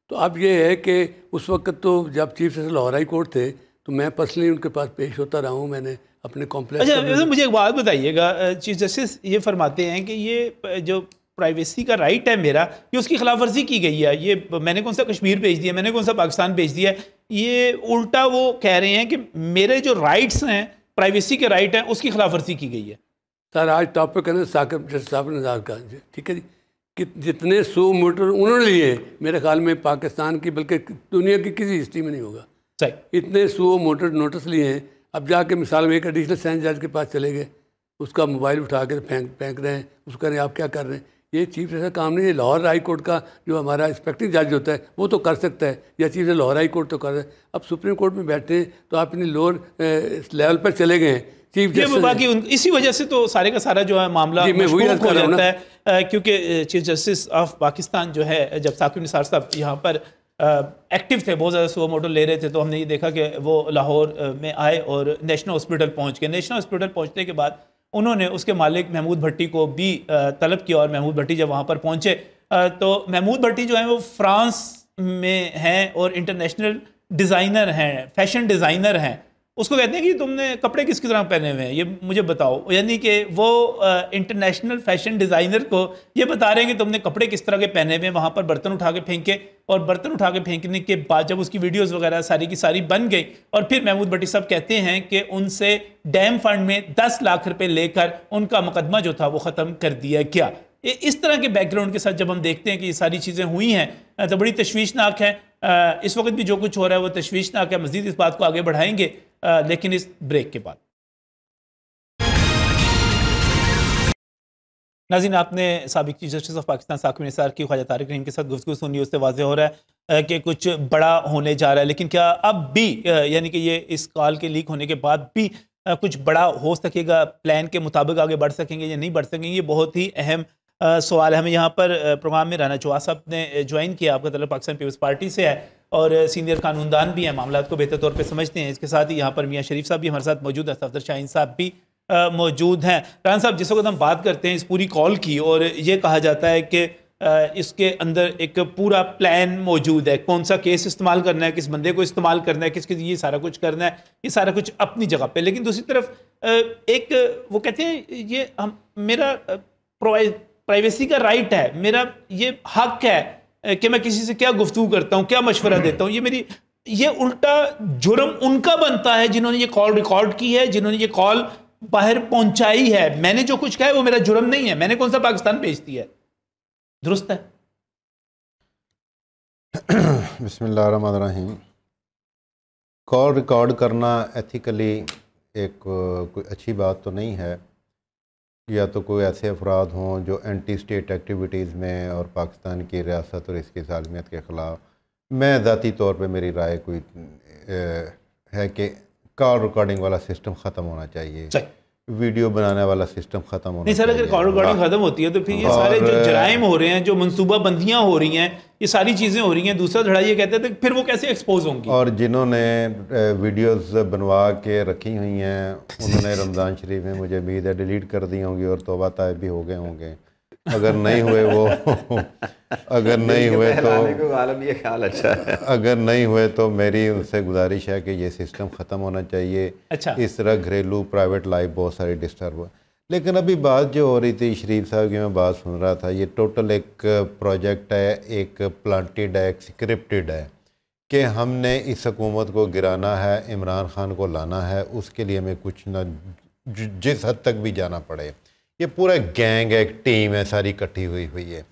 तो अब ये है कि उस वक्त तो जब chief justice Lahore high court थे तो मैं पर्सनली उनके पास पेश होता रहा हूँ, मैंने अपने कॉम्प्लेक्स।
अच्छा, मुझे एक बात बताइएगा, चीफ जस्टिस ये फरमाते हैं कि ये जो प्राइवेसी का राइट है मेरा, ये उसकी खिलाफ वर्जी की गई है, ये मैंने कौन सा कश्मीर भेज दिया, मैंने कौन सा पाकिस्तान भेज दिया, ये उल्टा वो कह रहे हैं कि मेरे जो राइट्स हैं, प्राइवेसी के राइट हैं, उसकी खिलाफ वर्जी की गई है।
सर आज टॉपिक है ना साकिब निसार का, ठीक है जी, कि जितने 100 मोटर उन्होंने लिए मेरे ख्याल में पाकिस्तान की बल्कि दुनिया की किसी हिस्ट्री में नहीं होगा।
सही।
इतने सो मोटर नोटिस लिए हैं, अब जाके मिसाल में एक एडिशनल सेशन जज के पास चले गए, उसका मोबाइल उठा के फेंक रहे हैं, उसको कह रहे हैं आप क्या कर रहे हैं। ये चीफ जस्टिस का काम नहीं है। लाहौर हाई कोर्ट का जो हमारा इंस्पेक्टिंग जज होता है वो तो कर सकता है, या chief justice Lahore high court तो कर रहा है। अब सुप्रीम कोर्ट में बैठे हैं तो आप अपनी लोअर लेवल पर चले गए हैं। चीफ जस्टिस
बाकी इसी वजह से तो सारे का सारा जो है मामला मशकूक हो जाता है, क्योंकि चीफ जस्टिस ऑफ पाकिस्तान जो है, जब साकिब निसार साहब यहाँ पर एक्टिव थे, बहुत ज़्यादा सुओ मोटो ले रहे थे, तो हमने ये देखा कि वो लाहौर में आए और नेशनल हॉस्पिटल पहुँच गए। नेशनल हॉस्पिटल पहुँचने के बाद उन्होंने उसके मालिक महमूद भट्टी को भी तलब किया, और महमूद भट्टी जब वहाँ पर पहुँचे तो महमूद भट्टी जो है वो फ्रांस में हैं और इंटरनेशनल डिज़ाइनर हैं, फैशन डिज़ाइनर हैं। उसको कहते हैं कि तुमने कपड़े किस तरह पहने हुए हैं, ये मुझे बताओ। यानी कि वो इंटरनेशनल फैशन डिज़ाइनर को ये बता रहे हैं कि तुमने कपड़े किस तरह के पहने हुए हैं। वहाँ पर बर्तन उठा के फेंके, और बर्तन उठा के फेंकने के बाद जब उसकी वीडियोस वगैरह सारी की सारी बन गई, और फिर महमूद भट्टी साहब कहते हैं कि उनसे डैम फंड में 10 लाख रुपए लेकर उनका मुकदमा जो था वो ख़त्म कर दिया गया। इस तरह के बैकग्राउंड के साथ जब हम देखते हैं कि ये सारी चीज़ें हुई हैं तो बड़ी तशवीशनाक है। इस वक्त भी जो कुछ हो रहा है वो तशवीशनाक है। मज़ीद इस बात को आगे बढ़ाएंगे, लेकिन इस ब्रेक के बाद। नाज़रीन, आपने साबिक chief justice of Pakistan Saqib Nisar की ख्वाजा तारिक रहीम के साथ गुफ्तगू सुनी। उससे वाज़ेह हो रहा है कि कुछ बड़ा होने जा रहा है, लेकिन क्या अब भी यानी कि ये इस कॉल के लीक होने के बाद भी कुछ बड़ा हो सकेगा, प्लान के मुताबिक आगे बढ़ सकेंगे या नहीं बढ़ सकेंगे, ये बहुत ही अहम सवाल है। हमें यहाँ पर प्रोग्राम में राना चौहान साहब ने ज्वाइन किया, आपका तलब पाकिस्तान पीपल्स पार्टी से है और सीनियर कानूनदान भी हैं, मामला को बेहतर तौर पे समझते हैं। इसके साथ ही यहाँ पर मियाँ शरीफ साहब भी हमारे साथ मौजूद हैं, सफदर शाहीन साहब भी मौजूद हैं। राना साहब, जिस वक्त हम बात करते हैं इस पूरी कॉल की, और ये कहा जाता है कि इसके अंदर एक पूरा प्लान मौजूद है, कौन सा केस इस्तेमाल करना है, किस बंदे को इस्तेमाल करना है, किसके ये सारा कुछ करना है, ये सारा कुछ अपनी जगह पे। लेकिन दूसरी तरफ एक वो कहते हैं ये हम मेरा प्राइवेसी का राइट है, मेरा ये हक है कि मैं किसी से क्या गुफ्तगू करता हूँ, क्या मशवरा देता हूँ। ये उल्टा जुर्म उनका बनता है जिन्होंने ये कॉल रिकॉर्ड की है, जिन्होंने ये कॉल बाहर पहुंचाई है। मैंने जो कुछ कहा है वो मेरा जुर्म नहीं है, मैंने कौन सा पाकिस्तान भेज दिया है। दुरुस्त है?
बिस्मिल्लाहिर्रहमानिर्रहीम। कॉल रिकॉर्ड करना एथिकली एक कोई अच्छी बात तो नहीं है, या तो कोई ऐसे अफराद हों जो एंटी स्टेट एक्टिविटीज़ में और पाकिस्तान की रियासत और इसकी सालमियत के ख़िलाफ़। मैं ज़ाती तौर पे मेरी राय कोई है कि कॉल रिकॉर्डिंग वाला सिस्टम ख़त्म होना चाहिए, वीडियो बनाने वाला सिस्टम ख़त्म होना चाहिए।
सर, अगर कॉल रिकॉर्डिंग ख़त्म होती है तो फिर ये सारे जो जराइम हो रहे हैं, जो मनसूबा बंदियाँ हो रही हैं, ये सारी चीज़ें हो रही हैं। दूसरा धड़ा ये कहते हैं तो फिर वो कैसे एक्सपोज होंगी।
और जिन्होंने वीडियोस बनवा के रखी हुई हैं उन्होंने रमज़ान शरीफ में मुझे उम्मीद है डिलीट कर दी होंगी और तौबा ताइब भी हो गए होंगे। अगर नहीं हुए वो अगर नहीं हुए तो
ये ख्याल अच्छा है।
अगर नहीं हुए तो मेरी उनसे गुजारिश है कि ये सिस्टम ख़त्म होना चाहिए।
अच्छा।
इस तरह घरेलू प्राइवेट लाइफ बहुत सारी डिस्टर्ब हुआ। लेकिन अभी बात जो हो रही थी शरीफ साहब की, मैं बात सुन रहा था, ये टोटल एक प्रोजेक्ट है, एक प्लांटेड है, एक स्क्रिप्टेड है कि हमने इस हुकूमत को गिराना है, इमरान खान को लाना है, उसके लिए हमें कुछ ना जिस हद तक भी जाना पड़े। ये पूरा गैंग है, एक टीम है, सारी इकट्ठी हुई है।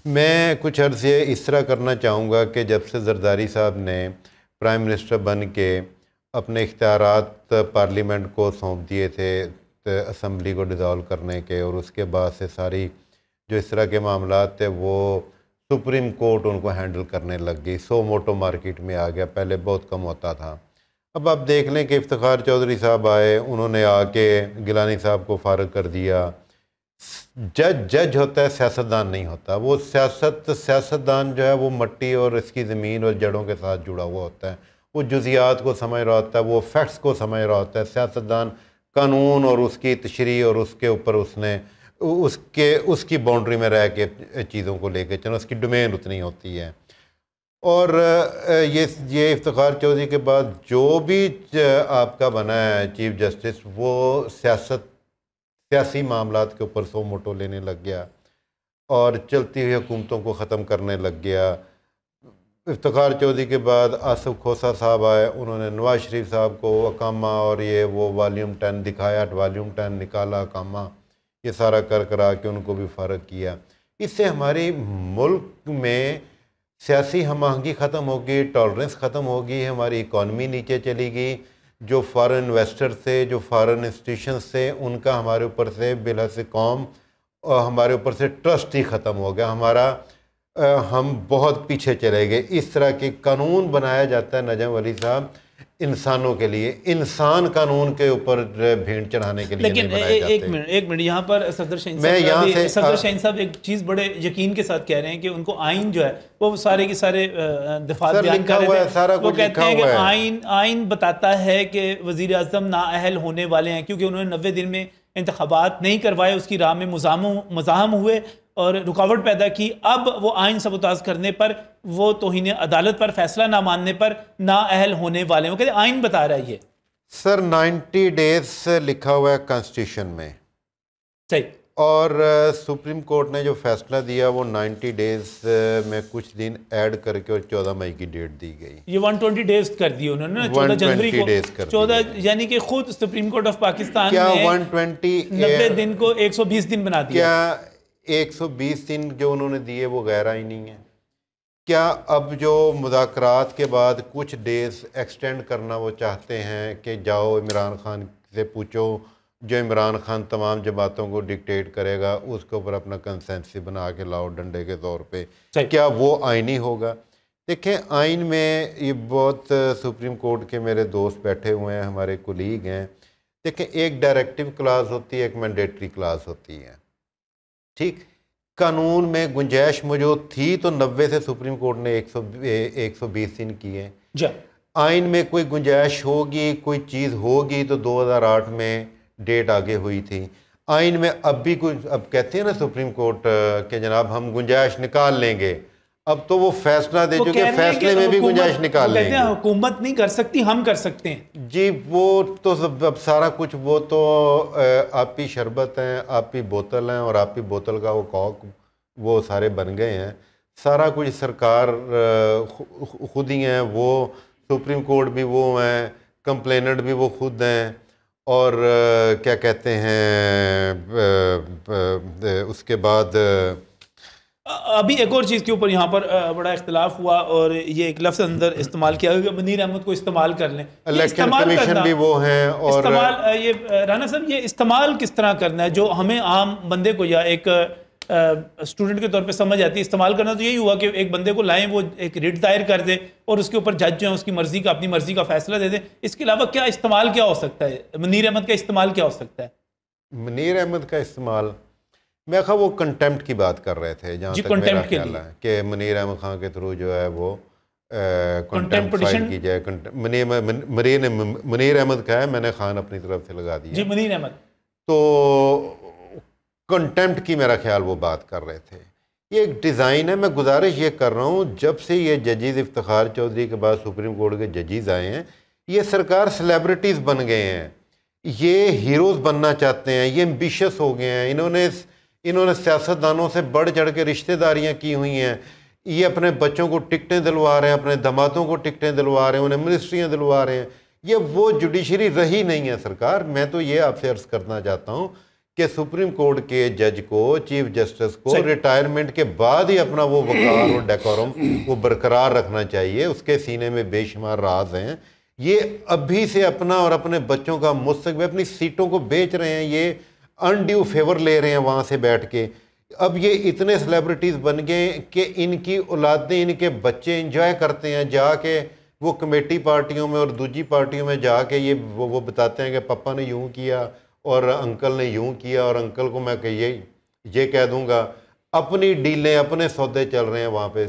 मैं कुछ अर्से इस तरह करना चाहूँगा कि जब से जरदारी साहब ने प्राइम मिनिस्टर बन के अपने इख्तियारात पार्लियामेंट को सौंप दिए थे असम्बली को डिज़ोल्व करने के, और उसके बाद से सारी जो इस तरह के मामलात थे वो सुप्रीम कोर्ट उनको हैंडल करने लग गई। सो मोटो मार्केट में आ गया, पहले बहुत कम होता था। अब आप देख लें कि इफ्तिखार चौधरी साहब आए, उन्होंने आके गिलानी साहब को फारग कर दिया। जज होता है, सियासतदान नहीं होता। वो सियासतदान जो है वो मट्टी और इसकी ज़मीन और जड़ों के साथ जुड़ा हुआ होता है, वो जुज़ियात को समझ रहा होता है, वो फैक्ट्स को समझ रहा होता है। सियासतदान कानून और उसकी तशरीह और उसके ऊपर उसने उसकी बाउंड्री में रह के चीज़ों को लेके चलो, उसकी डोमेन उतनी होती है। और ये इफ्तिखार चौधरी के बाद जो भी आपका बना है चीफ जस्टिस, वो सियासी मामलात के ऊपर सो मोटो लेने लग गया और चलती हुई हुकूमतों को ख़त्म करने लग गया। इफ्तिखार चौधरी के बाद आसिफ खोसा साहब आए, उन्होंने नवाज शरीफ साहब को अकामा और ये वो वॉल्यूम 10 दिखाया, वॉल्यूम 10 निकाला, अकामा, ये सारा कर करा के उनको भी फ़र्क किया। इससे हमारी मुल्क में सियासी हम आहंगी ख़त्म होगी, टॉलरेंस ख़त्म होगी, हमारी इकॉनमी नीचे चली गई, जो फॉरेन इन्वेस्टर थे, जो फॉरेन इंस्टीट्यूशंस थे, उनका हमारे ऊपर से बिलहस कौम और हमारे ऊपर से ट्रस्ट ही ख़त्म हो गया हमारा। हम बहुत पीछे चले गए। इस तरह के कानून बनाया जाता है नजम वली साहब इंसानों के लिए, इंसान कानून के ऊपर भेंट चढ़ाने के लिए
लेकिन
नहीं बनाए जाते।
एक मिनट यहाँ पर सफदर शाहीन साहब एक चीज़ बड़े यकीन के साथ कह रहे हैं कि उनको आइन जो है वो सारे के सारे दिफात बयान कर रहे थे। वो कहते हैं कि आइन बताता है कि वज़ीर आज़म नाअहल होने वाले हैं क्योंकि उन्होंने 90 दिन में इंतखाबात नहीं करवाए, उसकी राह में मज़ाहम हुए और रुकावट पैदा की। अब वो आइन सबूताज करने पर, वो तौहीन अदालत पर, फैसला ना मानने पर नाअहल होने वाले हैं। वो कहते हैं आइन बता रहा है ये।
सर 90 डेज लिखा हुआ है कॉन्स्टिट्यूशन में,
सही,
और सुप्रीम कोर्ट ने जो फैसला दिया वो 90 डेज में कुछ दिन ऐड करके और 14 मई की डेट दी गई।
ये 120 डेज कर दिए उन्होंने ना, 14 जनवरी को 14, यानी कि खुद सुप्रीम कोर्ट ऑफ पाकिस्तान
क्या
ने
120
90 दिन को 120 दिन बना दिया।
क्या 120 दिन जो उन्होंने दिए वो गैर आईनी है? क्या अब जो मुज़ाकरात के बाद कुछ डेज एक्सटेंड करना वो चाहते हैं कि जाओ इमरान खान से पूछो, जो इमरान खान तमाम जमातों को डिक्टेट करेगा उसके ऊपर अपना कंसेंसस बना के लाओ डंडे के तौर पे, क्या वो आईनी होगा? देखें, आइन में ये बहुत सुप्रीम कोर्ट के मेरे दोस्त बैठे हुए हैं, हमारे कुलीग हैं। देखें, एक डायरेक्टिव क्लास होती है, एक मैंडेटरी क्लास होती है। ठीक, कानून में गुंजाइश मौजूद थी तो 90 से सुप्रीम कोर्ट ने 120 दिन किए। आइन में कोई गुंजाइश होगी, कोई चीज़ होगी तो 2008 में डेट आगे हुई थी। आइन में अब भी कुछ, अब कहते हैं ना सुप्रीम कोर्ट के जनाब हम गुंजाइश निकाल लेंगे, अब तो वो फैसला दे चुके, फैसले में भी गुंजाइश निकाल लेंगे।
हुकूमत नहीं कर सकती, हम कर सकते हैं
जी। वो तो अब सारा कुछ, वो तो आप ही शरबत हैं, आप ही बोतल हैं और आप ही बोतल का वो कॉक, वो सारे बन गए हैं। सारा कुछ सरकार खुद ही हैं, वो सुप्रीम कोर्ट भी वो हैं, कंप्लेनेंट भी वो खुद हैं, और क्या कहते हैं उसके बाद
अभी एक और चीज़ के ऊपर यहाँ पर बड़ा इख्तिलाफ हुआ और ये एक लफ्ज़ अंदर इस्तेमाल किया गया, मुनीर अहमद को इस्तेमाल कर लें।
इलेक्शन कमीशन भी वो हैं, और
इस्तेमाल, ये राना साहब ये इस्तेमाल किस तरह करना है जो हमें आम बंदे को या एक स्टूडेंट के तौर पे समझ आती है। इस्तेमाल करना तो यही हुआ कि एक बंदे को लाएं, वो एक रिट दायर कर दे और उसके ऊपर जज जो है उसकी मर्जी का, अपनी मर्जी का फैसला दे दे। इसके अलावा क्या इस्तेमाल क्या हो सकता है? मुनीर अहमद का इस्तेमाल क्या हो सकता है?
मुनीर अहमद का इस्तेमाल, मैं कहा वो कंटेम्प्ट की बात कर रहे थे, जहाँ तक मेरा ख्याल है कि मुनीर अहमद खान के थ्रू जो है वो कंटेम्प्ट फाइल की जाए। मुनीर अहमद का है, मैंने खान अपनी तरफ से लगा दिया
जी, मुनीर अहमद।
तो कंटेम्प्ट की मेरा ख्याल वो बात कर रहे थे। ये एक डिज़ाइन है। मैं गुजारिश ये कर रहा हूँ, जब से ये जजीज़ इफ्तिखार चौधरी के बाद सुप्रीम कोर्ट के जजीज़ आए हैं, ये सरकार सेलिब्रिटीज़ बन गए हैं, ये हीरोज़ बनना चाहते हैं, ये एम्बिशियस हो गए हैं। इन्होंने सियासतदानों से बढ़ चढ़ के रिश्तेदारियाँ की हुई हैं। ये अपने बच्चों को टिकटें दिलवा रहे हैं, अपने दामादों को टिकटें दिलवा रहे हैं, उन्हें मिनिस्ट्रियाँ दिलवा रहे हैं। ये वो जुडिशरी रही नहीं है सरकार। मैं तो ये आपसे अर्ज़ करना चाहता हूँ कि सुप्रीम कोर्ट के जज को, चीफ जस्टिस को रिटायरमेंट के बाद ही अपना वो वक़ार और डेकोरम वो बरकरार रखना चाहिए। उसके सीने में बेशुमार राज हैं। ये अभी से अपना और अपने बच्चों का मुस्तकबिल, अपनी सीटों को बेच रहे हैं, ये अनड्यू फेवर ले रहे हैं वहाँ से बैठ के। अब ये इतने सेलिब्रिटीज़ बन गए कि इनकी औलादें, इनके बच्चे इंजॉय करते हैं जाके वो कमेटी पार्टियों में और दूसरी पार्टियों में जाके ये वो बताते हैं कि पापा ने यूँ किया और अंकल ने यूँ किया और अंकल को मैं ये कह दूँगा। अपनी डीलें, अपने सौदे चल रहे हैं वहाँ पे।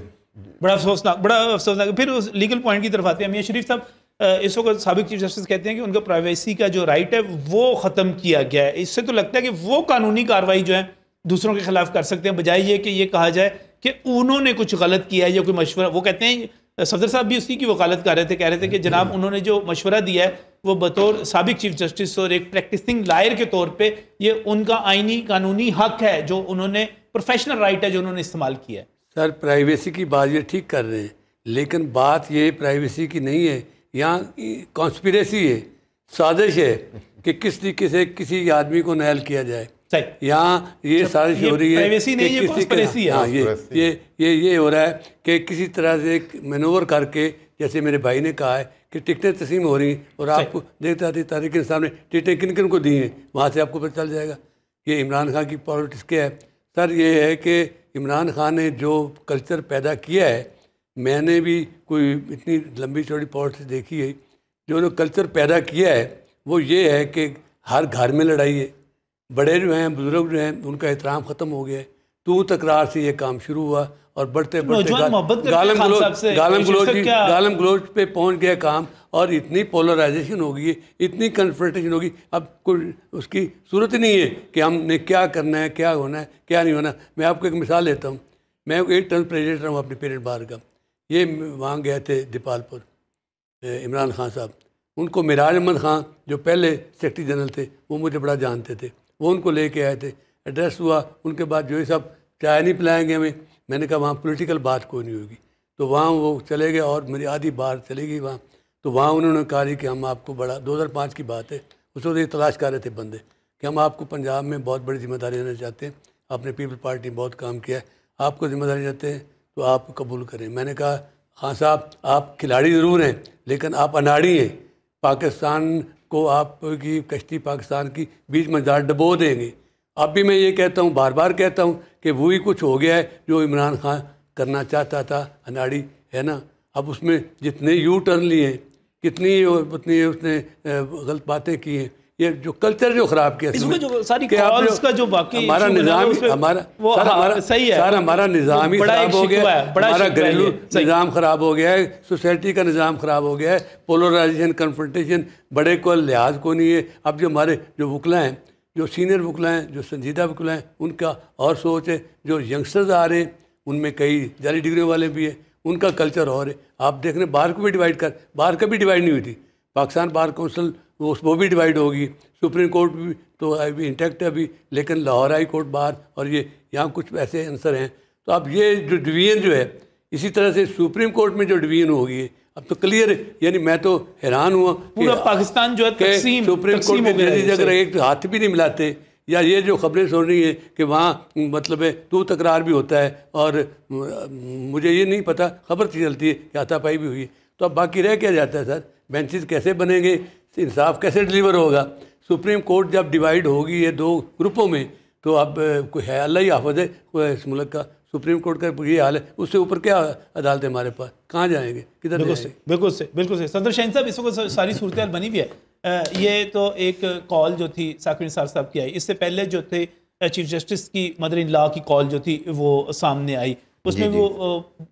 बड़ा अफसोसनाक। फिर उस लीगल पॉइंट की तरफ आते हैं। मियां शरीफ साहब, इस वक्त साबिक चीफ जस्टिस कहते हैं कि उनका प्राइवेसी का जो राइट है वो ख़त्म किया गया है। इससे तो लगता है कि वो कानूनी कार्रवाई जो है दूसरों के खिलाफ कर सकते हैं, बजाय ये कि ये कहा जाए कि उन्होंने कुछ गलत किया है या कोई मशवरा। वो कहते हैं, सफदर साहब भी उसी की वकालत कर रहे थे, कह रहे थे कि जनाब उन्होंने जो मशवरा दिया है वो बतौर साबिक चीफ जस्टिस और एक प्रैक्टिसिंग लायर के तौर पे ये उनका आईनी कानूनी हक है, जो उन्होंने प्रोफेशनल राइट है जो उन्होंने इस्तेमाल किया है।
सर, प्राइवेसी की बात ये ठीक कर रहे हैं, लेकिन बात ये प्राइवेसी की नहीं है। यहाँ कॉन्स्पिरेसी है, साजिश है कि किस तरीके से किसी आदमी को नायल किया जाए। यहाँ ये साजिश हो रही है,
प्राइवेसी नहीं, ये कॉन्स्पिरेसी है।
हाँ, ये हो रहा है कि किसी तरह से मैनूवर करके, जैसे मेरे भाई ने कहा है कि टिकटें तस्लीम हो रही हैं और आपको देखते आते तारीख इंसाफ ने टिकटें किन किन को दी हैं, वहाँ से आपको पता चल जाएगा। ये इमरान खान की पॉलिटिक्स क्या है सर? ये है कि इमरान खान ने जो कल्चर पैदा किया है, मैंने भी कोई इतनी लंबी चौड़ी पॉलिटिक्स देखी है, जो उन्होंने कल्चर पैदा किया है वो ये है कि हर घर में लड़ाई है, बड़े जो हैं बुजुर्ग जो हैं उनका एहतराम ख़त्म हो गया है, तू तकरार से ये काम शुरू हुआ और बढ़ते बढ़ते गालम गलोच पे पहुंच गया काम, और इतनी पोलराइजेशन हो गई है, इतनी कन्फ्रंटेशन होगी, अब कोई उसकी सूरत ही नहीं है कि हमने क्या करना है, क्या होना है, क्या नहीं होना। मैं आपको एक मिसाल देता हूँ। मैं एक टर्म प्रेसिडेंट रहा हूँ अपने पीरियड बार का। ये वहाँ गए थे दीपालपुर, इमरान खान साहब, उनको मिराज अहमद खान जो पहले सेक्रेटरी जनरल थे वो मुझे बड़ा जानते थे, वो उनको लेके आए थे, एड्रेस हुआ, उनके बाद जो है सब चाय नहीं पिलाएंगे हमें। मैंने कहा वहाँ पॉलिटिकल बात कोई नहीं होगी, तो वहाँ वो चले गए और मेरी आधी बार चली गई वहाँ। तो वहाँ उन्होंने कहा कि हम आपको बड़ा 2005 की बात है, उस वक्त ये तलाश कर रहे थे बंदे कि हम आपको पंजाब में बहुत बड़ी जिम्मेदारी देना चाहते हैं, आपने पीपल पार्टी में बहुत काम किया है, आपको जिम्मेदारी देते हैं तो आप कबूल करें। मैंने कहा हाँ साहब, आप खिलाड़ी ज़रूर हैं लेकिन आप अनाड़ी हैं, पाकिस्तान को आपकी कश्ती पाकिस्तान की बीच में डबो देंगे। अब भी मैं ये कहता हूँ, बार बार कहता हूँ कि वही कुछ हो गया है जो इमरान खान करना चाहता था, अनाड़ी है ना। अब उसमें जितने यू टर्न लिए, कितनी उतनी उसने गलत बातें की हैं, ये जो कल्चर जो खराब किया
इसमें जो सारी कॉल्स का जो बाकी
हमारा निज़ाम हमारा सही है सर, हमारा निज़ाम ही खराब हो गया, हमारा घरेलू निज़ाम खराब हो गया है, सोसाइटी का निज़ाम खराब हो गया है, पोलराइजेशन, कन्फ्रंटेशन, बड़े को लिहाज को नहीं है। अब जो हमारे जो वकला हैं, जो सीनियर वकला हैं, जो संजीदा वकला हैं, उनका और सोच है। जो यंगस्टर्स आ रहे हैं उनमें कई जाली डिग्रियों वाले भी हैं, उनका कल्चर और है। आप देख रहे बार को भी डिवाइड कर, बार कभी डिवाइड नहीं हुई थी, पाकिस्तान बार काउंसिल वो भी डिवाइड होगी, सुप्रीम कोर्ट भी तो अभी इंटैक्ट है अभी, लेकिन लाहौर हाई कोर्ट बार और ये यहाँ कुछ ऐसे आंसर हैं। तो अब ये जो डिवीजन जो है, इसी तरह से सुप्रीम कोर्ट में जो डिवीजन होगी अब तो क्लियर है। यानी मैं तो हैरान हुआ
पूरा पाकिस्तान जो है तकसीम
सुप्रीम कोर्ट में अगर एक हाथ भी नहीं मिलाते, या ये जो खबरें सुन रही है कि वहाँ मतलब है तू तकरार भी होता है और मुझे ये नहीं पता, खबर चलती है कि हाथापाई भी हुई है। तो अब बाकी रह क्या जाता है सर? बेंचेस कैसे बनेंगे, इंसाफ कैसे डिलीवर होगा? सुप्रीम कोर्ट जब डिवाइड होगी ये दो ग्रुपों में, तो अब कोई है, अल्लाह ही हाफ़िज़ है कोई इस मुल्क का, सुप्रीम कोर्ट का ये हाल है, उससे ऊपर क्या अदालत है हमारे पास, कहाँ जाएंगे, किधर जाएंगे?
बिल्कुल से सदर शाहीन साहब, इस वक्त सारी सूरत हाल बनी हुई है। ये तो एक कॉल जो थी साकिब निसार साहब की आई, इससे पहले जो थे चीफ जस्टिस की मदर इन लॉ की कॉल जो थी वो सामने आई, उसमें वो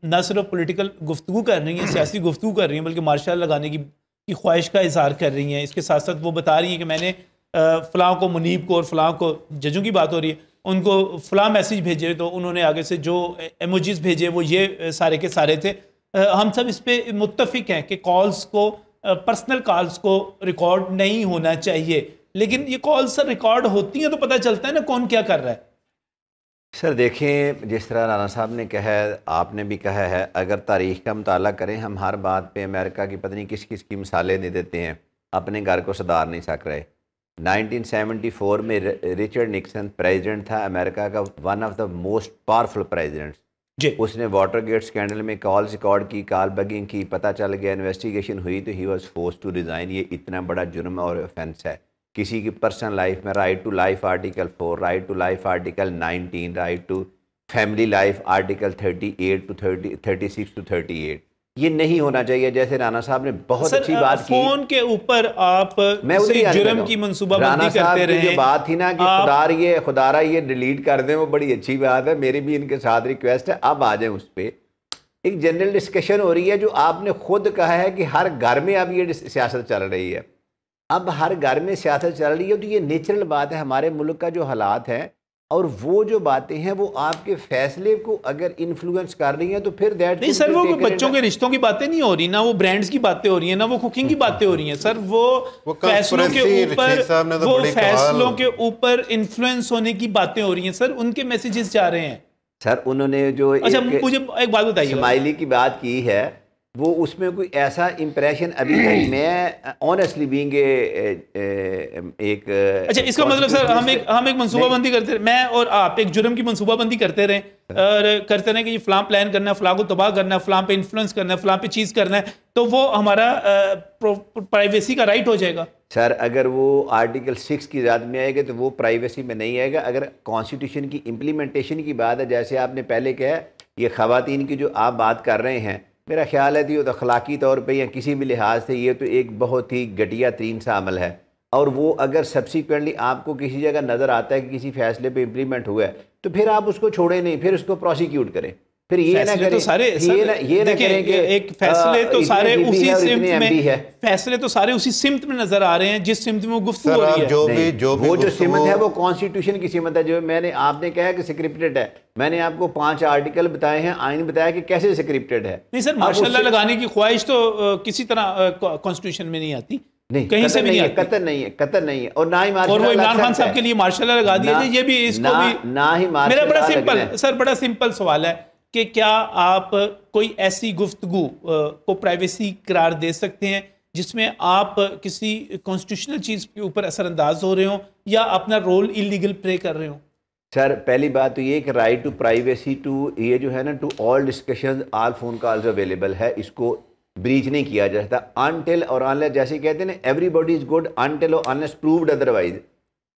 न सिर्फ पॉलिटिकल गुफ्तगू कर रही हैं, सियासी गुफ्तगू कर रही हैं, बल्कि मार्शल लगाने की ख्वाहिश का इजहार कर रही हैं। इसके साथ साथ वो बता रही हैं कि मैंने फ़लाँ को, मुनीब को और फ़लाँ को, जजों की बात हो रही है, उनको फ़लाँ मैसेज भेजे, तो उन्होंने आगे से जो एमोजीज भेजे वो ये सारे के सारे थे। हम सब इस पर मुत्तफिक हैं कि कॉल्स को, पर्सनल कॉल्स को रिकॉर्ड नहीं होना चाहिए, लेकिन ये कॉल्स सर रिकॉर्ड होती हैं तो पता चलता है ना कौन क्या कर रहा है।
सर देखें, जिस तरह राना साहब ने कहा है, आपने भी कहा है, अगर तारीख़ का मुताला करें, हम हर बात पे अमेरिका की पता नहीं किस किस की मिसालें दे देते हैं, अपने घर को सुधार नहीं सक रहे। 1974 में रिचर्ड निक्सन प्रेसिडेंट था अमेरिका का, one of the most powerful presidents. उसने वाटरगेट स्कैंडल में कॉल रिकॉर्ड की, कॉल बगिंग की, पता चल गया, इन्वेस्टिगेशन हुई तो he was forced to resign. ये इतना बड़ा जुर्म और ऑफेंस है किसी की पर्सनल लाइफ में। Right to life article 4, right to life article 19, right to family life article 38 to 36 to 38। ये नहीं होना चाहिए। जैसे राना साहब ने बहुत अच्छी बात की, फोन
के ऊपर आप जुर्म की मंसूबाबंदी करते रहे।
जो बात थी ना कि खुदारा ये डिलीट कर दें, वो बड़ी अच्छी बात है। मेरी भी इनके साथ रिक्वेस्ट है, अब आ जाए उस पर। एक जनरल डिस्कशन हो रही है, जो आपने खुद कहा है कि हर घर में अब ये सियासत चल रही है। अब हर घर में सियासत चल रही है तो ये नेचुरल बात है, हमारे मुल्क का जो हालात है, और वो जो बातें हैं वो आपके फैसले को अगर इन्फ्लुएंस कर रही हैं तो फिर दैट
नहीं सर, वो बच्चों के रिश्तों की बातें नहीं हो रही, ना वो ब्रांड्स की बातें हो रही हैं, ना वो कुकिंग की बातें हो रही हैं सर। वो फैसलों के ऊपर इन्फ्लुएंस होने की बातें हो रही हैं सर, उनके मैसेजेस जा रहे हैं
सर। उन्होंने जो
अच्छा मुझे एक बात बताइए,
स्माइली की बात की है, वो उसमें कोई ऐसा इम्प्रेशन अभी तक मैं ऑनेस्टली बीइंग एक
अच्छा, इसका मतलब सर हम एक मनसूबाबंदी करते रहे, मैं और आप एक जुर्म की मनसूबाबंदी करते रहे और करते रहे कि ये फलां प्लान करना है, फलां को तबाह करना है, फलां पे इन्फ्लुएंस करना है, फलां पे चीज़ करना है, तो वो हमारा प्राइवेसी का राइट हो जाएगा।
सर अगर वो आर्टिकल 6 की ज़ात में आएगा तो वो प्राइवेसी में नहीं आएगा। अगर कॉन्स्टिट्यूशन की इम्प्लीमेंटेशन की बात है, जैसे आपने पहले कहा, ये ख़वातीन की जो आप बात कर रहे हैं, मेरा ख्याल है कि वो अखलाकी तौर पे या किसी भी लिहाज से ये तो एक बहुत ही घटिया तरीन सा अमल है। और वो अगर सब्सिक्वेंटली आपको किसी जगह नज़र आता है कि किसी फैसले पे इम्प्लीमेंट हुआ है, तो फिर आप उसको छोड़े नहीं, फिर उसको प्रोसिक्यूट करें। फिर ये ना करें,
तो सारे
ये ना करें कि
एक फैसले तो सारे उसी सिमत में
है,
फैसले तो सारे उसी सिमत में नजर आ रहे हैं जिस सिमत में वो गुफ्तगू हो रही है।
जो सिमत है वो कॉन्स्टिट्यूशन की सिमत है। जो मैंने आपने कहा कि स्क्रिप्टेड है, मैंने आपको 5 आर्टिकल बताए हैं, आइन बताया कि कैसे स्क्रिप्टेड है।
नहीं सर, माशाल्लाह लगाने की ख्वाहिश तो किसी तरह कॉन्स्टिट्यूशन में नहीं आती,
नहीं
कहीं से भी नहीं आती।
कतर नहीं है, कतर नहीं है। और ना ही
और वो इमरान खान साहब के लिए मार्शल लगा दिया, ये भी इसको भी
ना ही
मेरा बड़ा सिंपल सर, बड़ा सिंपल सवाल है कि क्या आप कोई ऐसी गुफ्तगू को प्राइवेसी करार दे सकते हैं जिसमें आप किसी कॉन्स्टिट्यूशनल चीज़ के ऊपर असरअंदाज हो रहे हो या अपना रोल इलीगल प्ले कर रहे हो?
सर पहली बात तो ये कि राइट टू प्राइवेसी टू ये जो है ना, to all discussion all phone calls available है, इसको ब्रीच नहीं किया जा सकता अनटिल और अनलेस, जैसे कहते हैं ना, एवरीबॉडी इज गुड अनटिल और अनलेस प्रूव्ड अदरवाइज।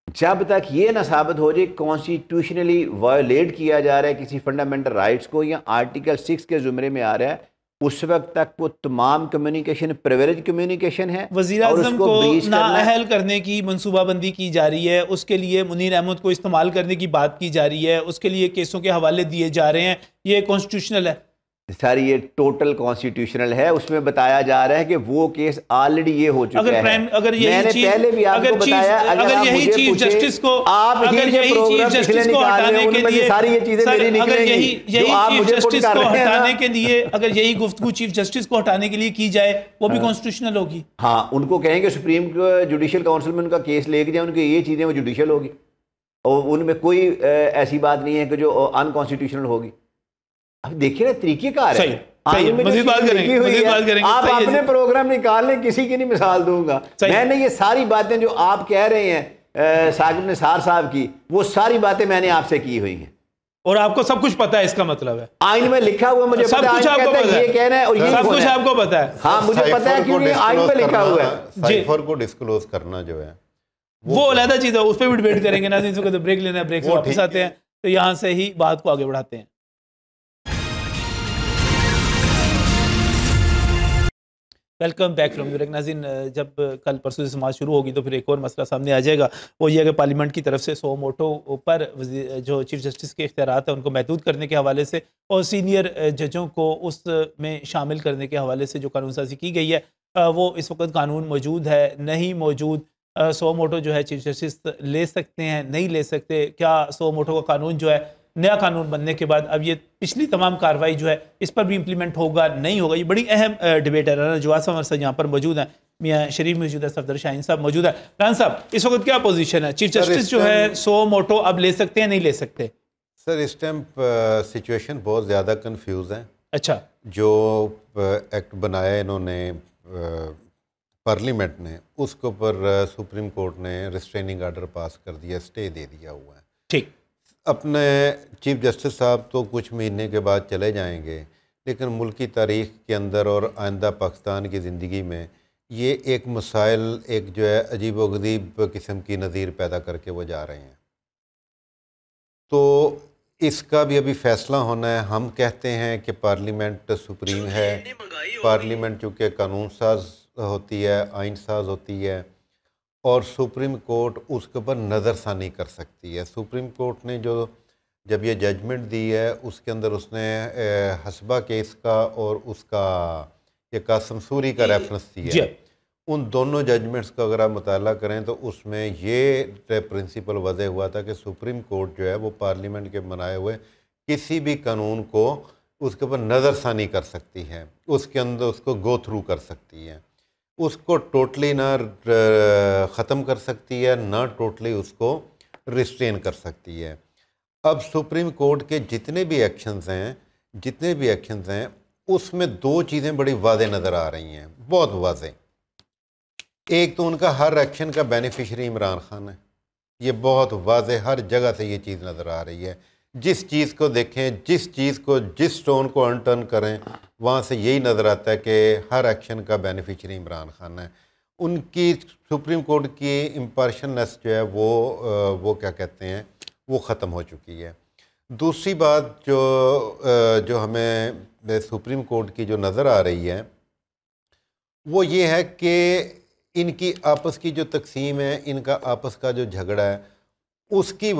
जब तक ये ना साबित हो जाए कॉन्स्टिट्यूशनली वायोलेट किया जा रहा है किसी फंडामेंटल राइट्स को या आर्टिकल 6 के जुमरे में आ रहा है, उस वक्त तक वो तमाम कम्युनिकेशन प्रिविलेज कम्युनिकेशन है।
वज़ीर-ए-आज़म को नाअहल करने की मनसूबाबंदी की जा रही है, उसके लिए मुनीर अहमद को इस्तेमाल करने की बात की जा रही है, उसके लिए केसों के हवाले दिए जा रहे हैं, ये कॉन्स्टिट्यूशनल है?
सर ये टोटल कॉन्स्टिट्यूशनल है। उसमें बताया जा रहा है कि वो केस ऑलरेडी ये हो चुका है।
अगर
मैंने पहले भी आपको बताया,
अगर यही चीफ जस्टिस को
आप
अगर यही चीफ जस्टिस को हटाने के लिए
सारी ये चीजें मेरी निकलेंगी,
यही चीफ जस्टिस को हटाने के लिए, अगर यही गुफ्तगू चीफ जस्टिस को हटाने के लिए की जाए, वो भी कॉन्स्टिट्यूशनल होगी?
हाँ, उनको कहेंगे सुप्रीम जुडिशियल काउंसिल में उनका केस लेके जाए, उनकी ये चीजें वो जुडिशियल होगी और उनमें कोई ऐसी बात नहीं है कि जो अनकॉन्स्टिट्यूशनल होगी। अब देखिए ना तरीकेकार है।
मज़ीद बात करेंगे।
आप अपने प्रोग्राम निकाल लें, किसी की नहीं मिसाल दूंगा। मैंने ये सारी बातें जो आप कह रहे हैं साकिब निसार साहब की, वो सारी बातें मैंने आपसे की हुई हैं
और आपको सब कुछ पता है। इसका मतलब है
आइन में लिखा हुआ, मुझे
सब कुछ आपको पता है,
ये कहना है और ये
सब कुछ आपको पता है।
हाँ, मुझे पता है क्योंकि आइन में लिखा हुआ है।
साइफर को डिस्क्लोज करना जो है
वो अलग चीज़ है, उस पर भी डिबेट करेंगे ना। तो ब्रेक लेना है, ब्रेक से वापस आते हैं तो यहाँ से ही बात को आगे बढ़ाते हैं। Welcome back from break. नाज़रीन, जब कल परसों से समाज शुरू होगी तो फिर एक और मसला सामने आ जाएगा, वो ये है कि पार्लियामेंट की तरफ से सो मोटो पर जो चीफ जस्टिस के इख्तियारात हैं उनको महदूद करने के हवाले से और सीनियर जजों को उस में शामिल करने के हवाले से जो कानून साजी की गई है, वो इस वक्त कानून मौजूद है नहीं मौजूद। सो मोटो जो है चीफ जस्टिस ले सकते हैं नहीं ले सकते? क्या सो मोटो का कानून जो है नया कानून बनने के बाद अब ये पिछली तमाम कार्रवाई जो है इस पर भी इम्प्लीमेंट होगा नहीं होगा? ये बड़ी अहम डिबेट है। राना जवाद साहब हमारे साथ यहाँ पर मौजूद हैं, मियाँ शरीफ मौजूद है, सफदर शाहीन साहब मौजूद है। राना साहब, इस वक्त क्या पोजीशन है? चीफ जस्टिस जो है सो मोटो अब ले सकते हैं नहीं ले सकते?
सर इस टाइम सिचुएशन बहुत ज़्यादा कंफ्यूज है।
अच्छा,
जो एक्ट बनाया इन्होंने पार्लियामेंट ने, उसके ऊपर सुप्रीम कोर्ट ने रिस्ट्रेनिंग आर्डर पास कर दिया, स्टे दे दिया हुआ है।
ठीक,
अपने चीफ जस्टिस साहब तो कुछ महीने के बाद चले जाएंगे, लेकिन मुल्की तारीख़ के अंदर और आइंदा पाकिस्तान की ज़िंदगी में ये एक मसाइल, एक जो है अजीब व गरीब किस्म की नज़ीर पैदा करके वो जा रहे हैं। तो इसका भी अभी फ़ैसला होना है। हम कहते हैं कि पार्लियामेंट सुप्रीम है, पार्लियामेंट चूँकि कानून साज होती है, आइन साज होती है, और सुप्रीम कोर्ट उसके ऊपर नज़रसानी कर सकती है। सुप्रीम कोर्ट ने जो जब ये जजमेंट दी है उसके अंदर उसने हसबा केस का और उसका ये कासम सूरी का रेफरेंस दिया है। उन दोनों जजमेंट्स का अगर आप मुताला करें तो उसमें ये प्रिंसिपल वज़ह हुआ था कि सुप्रीम कोर्ट जो है वो पार्लियामेंट के बनाए हुए किसी भी कानून को उसके ऊपर नज़रसानी कर सकती है, उसके अंदर उसको गो थ्रू कर सकती है, उसको टोटली ना ख़त्म कर सकती है, ना टोटली उसको रिस्ट्रेन कर सकती है। अब सुप्रीम कोर्ट के जितने भी एक्शंस हैं उसमें दो चीज़ें बड़ी वाज़ेह नज़र आ रही हैं, बहुत वाज़ेह। एक तो उनका हर एक्शन का बेनिफिशरी इमरान खान है, ये बहुत वाज़ेह, हर जगह से ये चीज़ नज़र आ रही है। जिस चीज़ को देखें, जिस चीज़ को, जिस स्टोन को अनटर्न करें, वहाँ से यही नज़र आता है कि हर एक्शन का बेनिफिशरी इमरान खान है। उनकी सुप्रीम कोर्ट की इम्पार्शलनेस जो है वो क्या कहते हैं, वो ख़त्म हो चुकी है। दूसरी बात जो हमें सुप्रीम कोर्ट की जो नज़र आ रही है वो ये है कि इनकी आपस की जो तकसीम है, इनका आपस का जो झगड़ा है, उसकी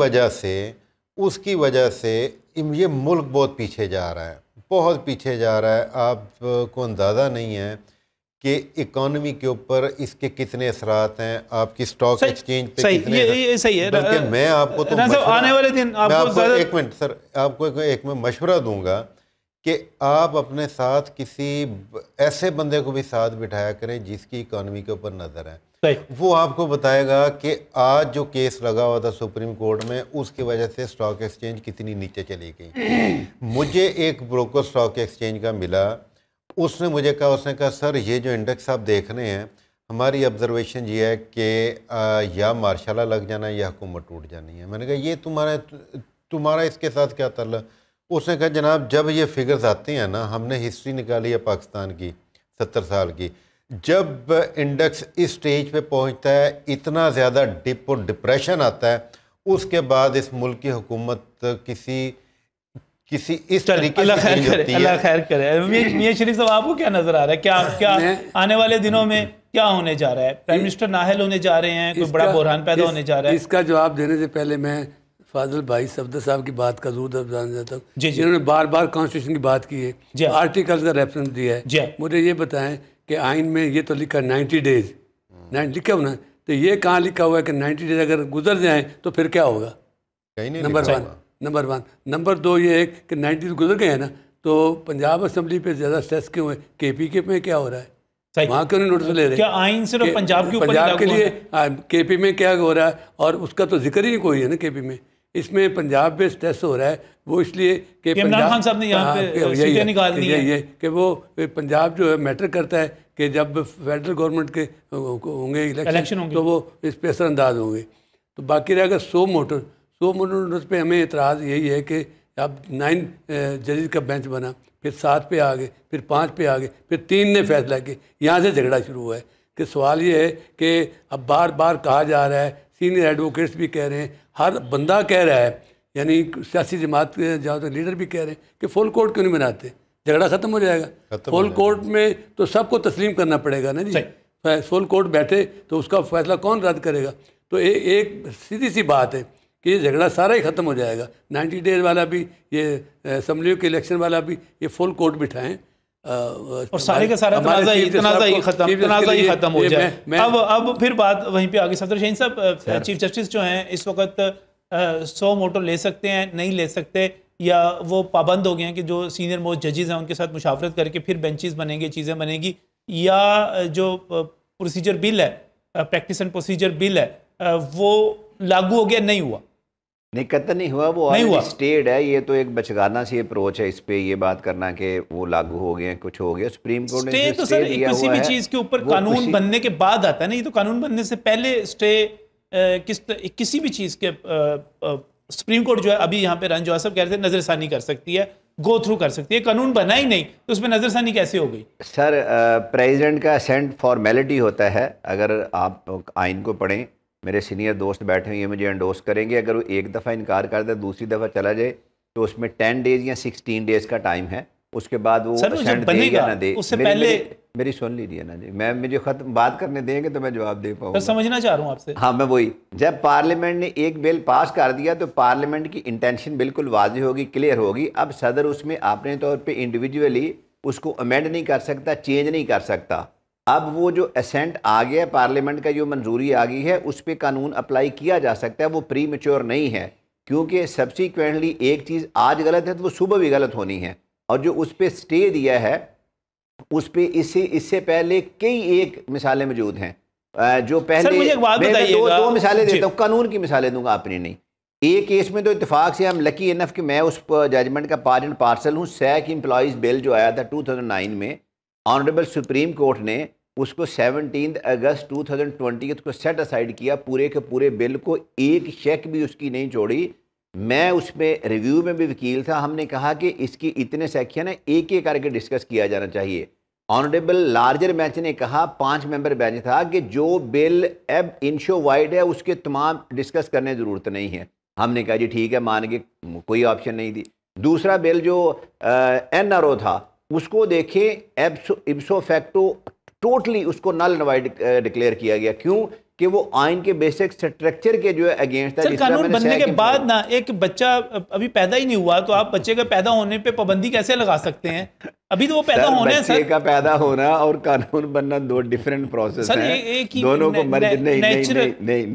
वजह से ये मुल्क बहुत पीछे जा रहा है, बहुत पीछे जा रहा है। आपको अंदाज़ा नहीं है कि इकॉनमी के ऊपर इसके कितने असरात हैं, आपकी स्टॉक एक्सचेंज पे कितने।
ये सही है।
बल्कि मैं आपको तो
आने वाले दिन आपको
एक मिनट सर, आपको एक मैं मशवरा दूंगा कि आप अपने साथ किसी ऐसे बंदे को भी साथ बिठाया करें जिसकी इकॉनमी के ऊपर नज़र है। वो आपको बताएगा कि आज जो केस लगा हुआ था सुप्रीम कोर्ट में, उसकी वजह से स्टॉक एक्सचेंज कितनी नीचे चली गई। मुझे एक ब्रोकर स्टॉक एक्सचेंज का मिला, उसने मुझे कहा, उसने कहा सर ये जो इंडेक्स आप देख रहे हैं, हमारी ऑब्जर्वेशन ये है कि या मार्शाला लग जाना है या हुकूमत टूट जानी है। मैंने कहा ये तुम्हारा इसके साथ क्या ताल्लुक? उसने कहा जनाब जब ये फिगर्स आते हैं ना, हमने हिस्ट्री निकाली है पाकिस्तान की 70 साल की, जब इंडेक्स इस स्टेज पे पहुंचता है, इतना ज़्यादा डिप और डिप्रेशन आता है, उसके बाद इस मुल्क की हुकूमत किसी इस तरीके से चेंज होती है।
अल्लाह खैर करे। मियां शरीफ साहब, आपको क्या नजर आ रहा है, क्या आने वाले दिनों में क्या होने जा रहा है? प्राइम मिनिस्टर नाहल होने जा रहे हैं, कोई बड़ा बुरहान पैदा होने जा रहा है?
इसका जवाब देने से पहले मैं फाजिल भाई सफदर साहब की बात का जरूर बताना चाहता हूँ, जिन्होंने बार बार कॉन्स्टिट्यूशन की बात की है, आर्टिकल्स का रेफरेंस दिया है। मुझे ये बताएं कि आइन में ये तो लिखा 90 डेज, 90 लिखा हुआ ना, तो ये कहाँ लिखा हुआ है कि 90 डेज अगर गुजर जाएं तो फिर क्या होगा? Number one. नंबर दो ये है कि 90 डेज गुजर गए हैं ना, तो पंजाब असम्बली पे ज़्यादा स्ट्रेस क्यों है? KPK में क्या हो रहा है? वहाँ क्यों नहीं नोटिस ले रहे?
क्या आइन सिर्फ पंजाब के ऊपर,
पंजाब के लिए KP में क्या हो रहा है? और उसका तो जिक्र ही कोई है ना KP में। इसमें पंजाब पे स्ट्रेस हो रहा है, वो इसलिए कि
इमरान खान साहब ने यहाँ पे सीटें निकाल दी हैं।
ये कि वो पंजाब जो है मैटर करता है कि जब फेडरल गवर्नमेंट के होंगे इलेक्शन होंगे तो वो इस पे असरअंदाज होंगे। तो बाकी रहेगा 100 मोटर्स पे हमें एतराज़ यही है कि अब 9 जजेस का बेंच बना, फिर 7 पे आ गए, फिर 5 पे आ गए, फिर 3 ने फैसला किया। यहाँ से झगड़ा शुरू हुआ है कि सवाल ये है कि अब बार बार कहा जा रहा है, सीनियर एडवोकेट्स भी कह रहे हैं, हर बंदा कह रहा है, यानी सियासी जमात के ज़्यादातर लीडर भी कह रहे हैं कि फुल कोर्ट क्यों नहीं बनाते, झगड़ा ख़त्म हो जाएगा। फुल कोर्ट में तो सबको तस्लीम करना पड़ेगा ना जी। फुल कोर्ट बैठे तो उसका फैसला कौन रद्द करेगा? तो एक सीधी सी बात है कि ये झगड़ा सारा ही ख़त्म हो जाएगा। 90 डेज वाला भी, ये असम्बली के इलेक्शन वाला भी, ये फुल कोर्ट बिठाएँ
और सारे का सारा तनाज़ा ही खत्म हो जाए। अब फिर बात वहीं पे आगे। सफदर शहीन साहब, चीफ जस्टिस जो हैं इस वक्त 100 मोटर ले सकते हैं, नहीं ले सकते, या वो पाबंद हो गए हैं कि जो सीनियर मोस्ट जजेस हैं उनके साथ मुशावरत करके फिर बेंचेस बनेंगे, चीज़ें बनेगी, या जो प्रोसीजर बिल है, प्रैक्टिस एंड प्रोसीजर बिल है, वो लागू हो गया, नहीं हुआ?
नहीं, कतई नहीं हुआ, वो ऑलरेडी स्टेड है। ये तो एक बचगाना सी अप्रोच है इस पे, ये बात करना कि वो लागू हो गए, कुछ हो गया। सुप्रीम कोर्ट ने
तो सर किसी भी चीज़ के ऊपर कानून बनने के बाद आता है ना, ये तो कानून बनने से पहले स्टे किसी भी चीज़ के सुप्रीम कोर्ट जो है, अभी यहाँ पे रंजो साहब कह रहे थे नजरसानी कर सकती है, गो थ्रू कर सकती है। कानून बना ही नहीं तो उसमें नजरसानी कैसे हो गई?
सर, प्रेसिडेंट का असेंट फॉर्मेलिटी होता है। अगर आप आइन को पढ़ें, मेरे सीनियर दोस्त बैठे हुए मुझे एंडोर्स करेंगे, अगर वो एक दफ़ा इनकार कर दे, दूसरी दफ़ा चला जाए, तो उसमें 10 डेज या 16 डेज का टाइम है। उसके बाद वो असेंट देगा ना दे।
उससे पहले
मेरी सुन लीजिए ना जी, मुझे खत्म बात करने देंगे तो मैं जवाब दे पाऊंगा।
समझना चाह रहा हूँ आपसे।
हाँ, मैं वही, जब पार्लियामेंट ने एक बिल पास कर दिया तो पार्लियामेंट की इंटेंशन बिल्कुल वाज़ेह होगी, क्लियर होगी। अब सदर उसमें अपने तौर पे इंडिविजुअली उसको अमेंड नहीं कर सकता, चेंज नहीं कर सकता। अब वो जो असेंट आ गया, पार्लियामेंट का जो मंजूरी आ गई है, उस पर कानून अप्लाई किया जा सकता है। वो प्री मैच्योर नहीं है, क्योंकि सब्सिक्वेंटली एक चीज़ आज गलत है तो वो सुबह भी गलत होनी है। और जो उस पर स्टे दिया है, उस पर इससे पहले कई एक मिसालें मौजूद हैं। जो पहले
मुझे एक बात बताइएगा,
दो मिसालें देता हूँ, कानून की मिसालें दूंगा, अपनी नहीं। एक केस में तो इत्तेफाक से हम लकी इनफ कि मैं उस जजमेंट का पार्ट एंड पार्सल हूँ। सैक एम्प्लॉइज़ बिल जो आया था 2009 में, ऑनरेबल सुप्रीम कोर्ट ने उसको 17 अगस्त 2020 को सेट असाइड किया, पूरे के पूरे बिल को, एक शेक भी उसकी नहीं छोड़ी। मैं उसमें रिव्यू में भी वकील था, हमने कहा कि इसकी इतने सेक्शन है, एक एक करके डिस्कस किया जाना चाहिए। ऑनरेबल लार्जर बेंच ने कहा, 5 मेंबर बेंच था, कि जो बिल अब इंशो वाइड है उसके तमाम डिस्कस करने की ज़रूरत नहीं है। हमने कहा जी ठीक है, मान के, कोई ऑप्शन नहीं थी। दूसरा बिल जो NRO था उसको देखें, इब्सो फैक्टो टोटली उसको नल एंड डिक्लेयर किया गया। क्यों? कि वो आइन के बेसिक स्ट्रक्चर के जो है अगेंस्ट है।
कानून बनने के बाद ना, एक बच्चा अभी पैदा ही नहीं हुआ तो आप बच्चे के पैदा होने पे पाबंदी कैसे लगा सकते हैं? अभी तो वो पैदा होने हैं
बच्चे का पैदा होना और कानून बनना दो डिफरेंट प्रोसेस हैं।
एक ही
दोनों को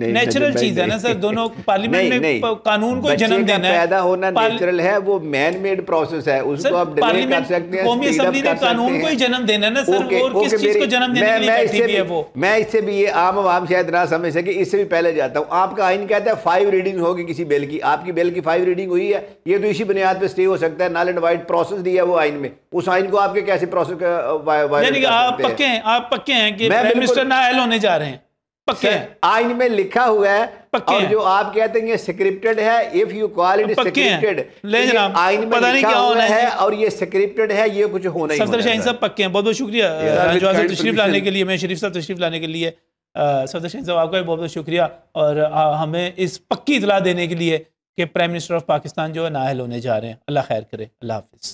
नेचुरल चीज है ना सर, दोनों पार्लियामेंट में कानून को जन्म देना है,
पैदा होना नेचुरल है, वो मैन मेड प्रोसेस है, उसको आप डिले कर सकते हैं।
कौमी असेंबली ने कानून को ही जन्म देना है ना सर, और किस चीज को जन्म देने के लिए बैठी हुई है वो?
मैं इससे भी, ये आम आवाम शायद ना समझ सके, इससे भी पहले जाता हूँ। आपका आइन कहता है 5 रीडिंग होगी किसी बिल की, आपकी बिल की 5 रीडिंग हुई है, ये तो इसी बुनियाद पे स्टे हो सकता है। नल एंड वाइड प्रोसेस दिया वो आइन में, उस आइन को आपके कैसे प्रोसेस
यानी कि आप पक्के हैं कि प्राइम मिनिस्टर नाअहल होने जा रहे हैं? पक्के हैं,
आइन में लिखा हुआ है। और जो आप कहते हैं ये स्क्रिप्टेड है, if you call it scripted,
ले जनाब,
आइन में
पता नहीं क्या होना है और
ये स्क्रिप्टेड है, ये कुछ होना ही।
सफदर शाहीन साहब पक्के हैं, बहुत बहुत शुक्रिया तशरीफ लाने के लिए, मैं शरीफ साहब तशरीफ लाने के लिए। सफदर शाहीन साहब आपका भी बहुत बहुत शुक्रिया, और हमें इस पक्की इतला देने के लिए कि प्राइम मिनिस्टर ऑफ पाकिस्तान जो है नाअहल होने जा रहे हैं। अल्लाह खैर करे, अल्लाह हाफिज़।